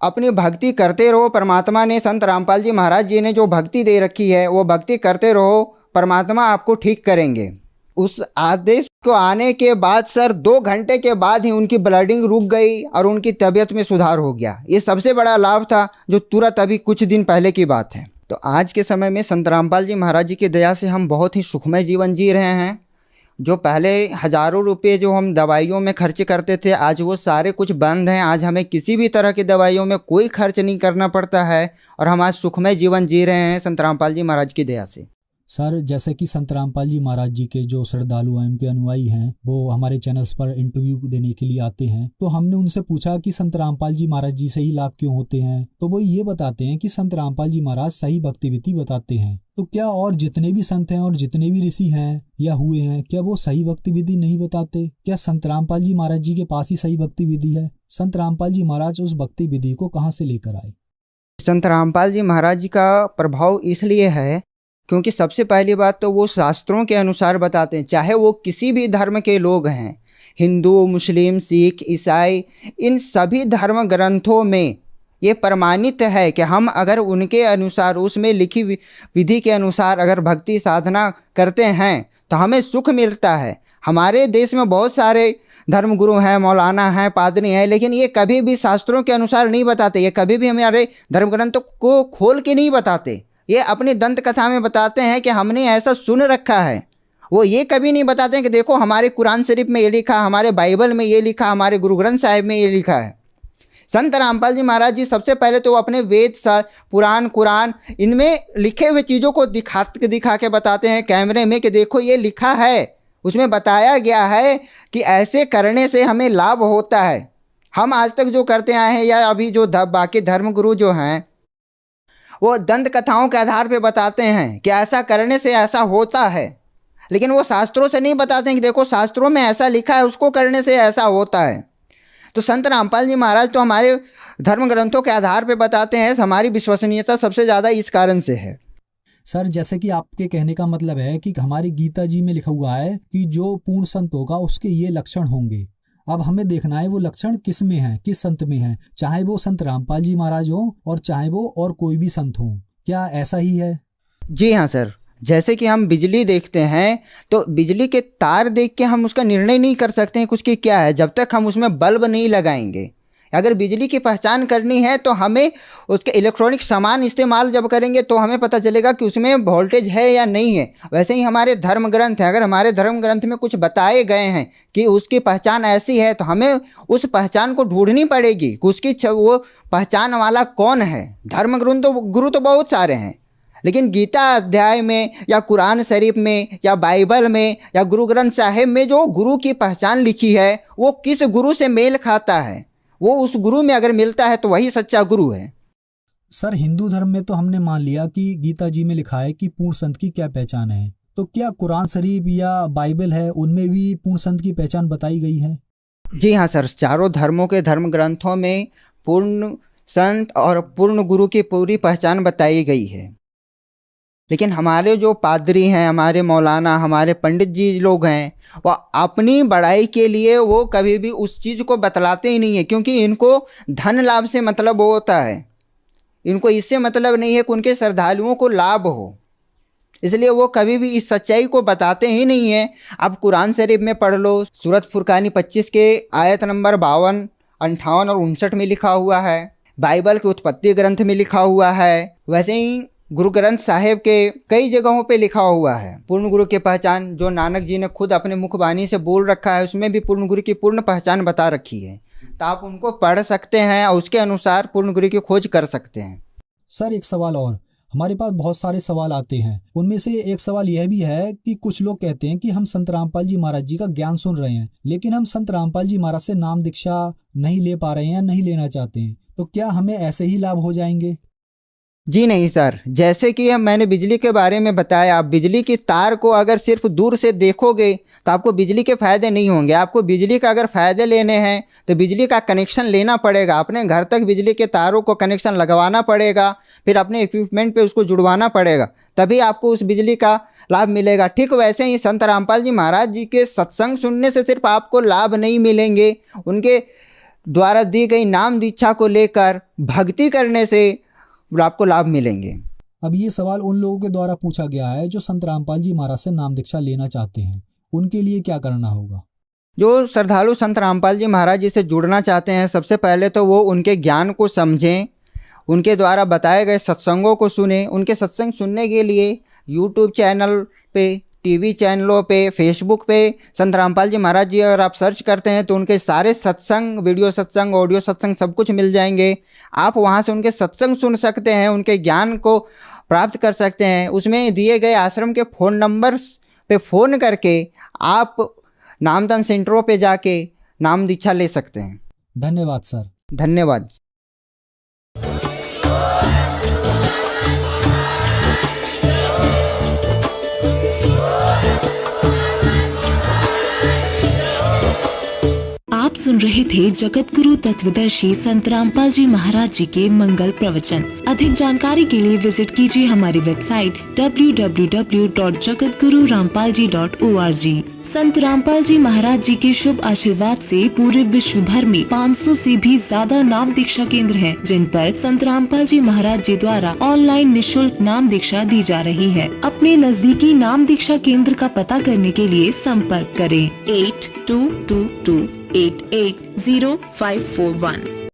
Speaker 6: अपनी भक्ति करते रहो। परमात्मा ने, संत रामपाल जी महाराज जी ने जो भक्ति दे रखी है वो भक्ति करते रहो, परमात्मा आपको ठीक करेंगे। उस आदेश को आने के बाद सर 2 घंटे के बाद ही उनकी ब्लडिंग रुक गई और उनकी तबीयत में सुधार हो गया। ये सबसे बड़ा लाभ था जो तुरंत अभी कुछ दिन पहले की बात है। तो आज के समय में संत रामपाल जी महाराज जी की दया से हम बहुत ही सुखमय जीवन जी रहे हैं। जो पहले हजारों रुपए जो हम दवाइयों में खर्च करते थे, आज वो सारे कुछ बंद हैं। आज हमें किसी भी तरह की दवाइयों में कोई खर्च नहीं करना पड़ता है और हम आज सुखमय जीवन जी रहे हैं संत रामपाल जी महाराज की दया से।
Speaker 5: सर, जैसे कि संत रामपाल जी महाराज जी के जो श्रद्धालु हैं, उनके अनुयायी हैं, वो हमारे चैनल्स पर इंटरव्यू देने के लिए आते हैं, तो हमने उनसे पूछा कि संत रामपाल जी महाराज जी से ही लाभ क्यों होते हैं, तो वो ये बताते हैं कि संत रामपाल जी महाराज सही भक्ति विधि बताते हैं। तो क्या और जितने भी संत हैं और जितने भी ऋषि हैं या हुए हैं, क्या वो सही भक्ति विधि नहीं बताते? क्या संत रामपाल जी महाराज जी के पास ही सही भक्ति विधि है? संत रामपाल जी महाराज उस भक्ति विधि को कहाँ से लेकर आए?
Speaker 6: संत रामपाल जी महाराज जी का प्रभाव इसलिए है क्योंकि सबसे पहली बात तो वो शास्त्रों के अनुसार बताते हैं। चाहे वो किसी भी धर्म के लोग हैं, हिंदू, मुस्लिम, सिख, ईसाई, इन सभी धर्म ग्रंथों में ये प्रमाणित है कि हम अगर उनके अनुसार, उसमें लिखी विधि के अनुसार अगर भक्ति साधना करते हैं तो हमें सुख मिलता है। हमारे देश में बहुत सारे धर्मगुरु हैं, मौलाना हैं, पादरी हैं, लेकिन ये कभी भी शास्त्रों के अनुसार नहीं बताते। ये कभी भी हमारे धर्म ग्रंथों को खोल के नहीं बताते। ये अपनी दंत कथा में बताते हैं कि हमने ऐसा सुन रखा है। वो ये कभी नहीं बताते हैं कि देखो हमारे कुरान शरीफ में ये लिखा, हमारे बाइबल में ये लिखा, हमारे गुरु ग्रंथ साहिब में ये लिखा है। संत रामपाल जी महाराज जी सबसे पहले तो अपने वेद, पुराण, कुरान, इनमें लिखे हुए चीज़ों को दिखा के बताते हैं कैमरे में कि देखो ये लिखा है, उसमें बताया गया है कि ऐसे करने से हमें लाभ होता है। हम आज तक जो करते आए हैं या अभी जो बाकी धर्मगुरु जो हैं वो दंत कथाओं के आधार पे बताते हैं कि ऐसा करने से ऐसा होता है, लेकिन वो शास्त्रों से नहीं बताते हैं कि देखो शास्त्रों में ऐसा लिखा है, उसको करने से ऐसा होता है। तो संत रामपाल जी महाराज तो हमारे धर्म ग्रंथों के आधार पे बताते हैं। हमारी विश्वसनीयता सबसे ज़्यादा इस कारण से है।
Speaker 5: सर, जैसे कि आपके कहने का मतलब है कि हमारी गीता जी में लिखा हुआ है कि जो पूर्ण संत होगा उसके ये लक्षण होंगे। अब हमें देखना है वो लक्षण किस में है, किस संत में है, चाहे वो संत रामपाल जी महाराज हो और चाहे वो और कोई भी संत हो। क्या ऐसा ही है?
Speaker 6: जी हाँ सर, जैसे कि हम बिजली देखते हैं तो बिजली के तार देख के हम उसका निर्णय नहीं कर सकते हैं कुछ कि क्या है, जब तक हम उसमें बल्ब नहीं लगाएंगे। अगर बिजली की पहचान करनी है तो हमें उसके इलेक्ट्रॉनिक सामान इस्तेमाल जब करेंगे तो हमें पता चलेगा कि उसमें वोल्टेज है या नहीं है। वैसे ही हमारे धर्म ग्रंथ हैं, अगर हमारे धर्म ग्रंथ में कुछ बताए गए हैं कि उसकी पहचान ऐसी है तो हमें उस पहचान को ढूंढनी पड़ेगी कि उसकी वो पहचान वाला कौन है। धर्म गुरु तो बहुत सारे हैं, लेकिन गीता अध्याय में या कुरान शरीफ में या बाइबल में या गुरु ग्रंथ साहिब में जो गुरु की पहचान लिखी है वो किस गुरु से मेल खाता है, वो उस गुरु में अगर मिलता है तो वही सच्चा गुरु है।
Speaker 5: सर, हिंदू धर्म में तो हमने मान लिया कि गीता जी में लिखा है कि पूर्ण संत की क्या पहचान है, तो क्या कुरान शरीफ या बाइबल है उनमें भी पूर्ण संत की पहचान बताई गई है?
Speaker 6: जी हाँ सर, चारों धर्मों के धर्म ग्रंथों में पूर्ण संत और पूर्ण गुरु की पूरी पहचान बताई गई है। लेकिन हमारे जो पादरी हैं, हमारे मौलाना, हमारे पंडित जी लोग हैं, वो अपनी बड़ाई के लिए वो कभी भी उस चीज़ को बतलाते ही नहीं है, क्योंकि इनको धन लाभ से मतलब होता है। इनको इससे मतलब नहीं है कि उनके श्रद्धालुओं को लाभ हो, इसलिए वो कभी भी इस सच्चाई को बताते ही नहीं है। आप कुरान शरीफ में पढ़ लो, सूरत फुरकानी 25 के आयत नंबर 52, 58 और 59 में लिखा हुआ है। बाइबल के उत्पत्ति ग्रंथ में लिखा हुआ है। वैसे ही गुरु ग्रंथ साहिब के कई जगहों पे लिखा हुआ है पूर्ण गुरु की पहचान, जो नानक जी ने खुद अपने मुखबानी से बोल रखा है, उसमें भी पूर्ण गुरु की पूर्ण पहचान बता रखी है। तो आप उनको पढ़ सकते हैं और उसके अनुसार पूर्ण गुरु की खोज कर सकते हैं।
Speaker 5: सर, एक सवाल और, हमारे पास बहुत सारे सवाल आते हैं, उनमें से एक सवाल यह भी है कि कुछ लोग कहते हैं कि हम संत रामपाल जी महाराज जी का ज्ञान सुन रहे हैं, लेकिन हम संत रामपाल जी महाराज से नाम दीक्षा नहीं ले पा रहे हैं, नहीं लेना चाहते हैं, तो क्या हमें ऐसे ही लाभ हो जाएंगे?
Speaker 6: जी नहीं सर, जैसे कि मैंने बिजली के बारे में बताया, आप बिजली की तार को अगर सिर्फ दूर से देखोगे तो आपको बिजली के फ़ायदे नहीं होंगे। आपको बिजली का अगर फ़ायदे लेने हैं तो बिजली का कनेक्शन लेना पड़ेगा, अपने घर तक बिजली के तारों को कनेक्शन लगवाना पड़ेगा, फिर अपने इक्विपमेंट पे उसको जुड़वाना पड़ेगा, तभी आपको उस बिजली का लाभ मिलेगा। ठीक वैसे ही संत रामपाल जी महाराज जी के सत्संग सुनने से सिर्फ आपको लाभ नहीं मिलेंगे, उनके द्वारा दी गई नाम दीक्षा को लेकर भक्ति करने से आपको लाभ मिलेंगे।
Speaker 5: अब ये सवाल उन लोगों के द्वारा पूछा गया है जो संत रामपाल जी महाराज से नाम दीक्षा लेना चाहते हैं, उनके लिए क्या करना होगा?
Speaker 6: जो श्रद्धालु संत रामपाल जी महाराज जी से जुड़ना चाहते हैं, सबसे पहले तो वो उनके ज्ञान को समझें, उनके द्वारा बताए गए सत्संगों को सुने। उनके सत्संग सुनने के लिए यूट्यूब चैनल पे टीवी चैनलों पे, फेसबुक पे संत रामपाल जी महाराज जी अगर आप सर्च करते हैं तो उनके सारे सत्संग, वीडियो सत्संग, ऑडियो सत्संग सब कुछ मिल जाएंगे। आप वहाँ से उनके सत्संग सुन सकते हैं, उनके ज्ञान को प्राप्त कर सकते हैं। उसमें दिए गए आश्रम के फ़ोन नंबर पे फ़ोन करके आप नामदान सेंटरों पे जाके नाम दीक्षा ले सकते हैं।
Speaker 5: धन्यवाद सर।
Speaker 6: धन्यवाद।
Speaker 7: आप सुन रहे थे जगत गुरु तत्वदर्शी संत रामपाल जी महाराज जी के मंगल प्रवचन। अधिक जानकारी के लिए विजिट कीजिए हमारी वेबसाइट www.jagatgururampalji.org। संत रामपाल जी महाराज जी के शुभ आशीर्वाद से पूरे विश्व भर में 500 से भी ज्यादा नाम दीक्षा केंद्र हैं, जिन पर संत रामपाल जी महाराज जी द्वारा ऑनलाइन निशुल्क नाम दीक्षा दी जा रही है। अपने नजदीकी नाम दीक्षा केंद्र का पता करने के लिए संपर्क करें 8222880541।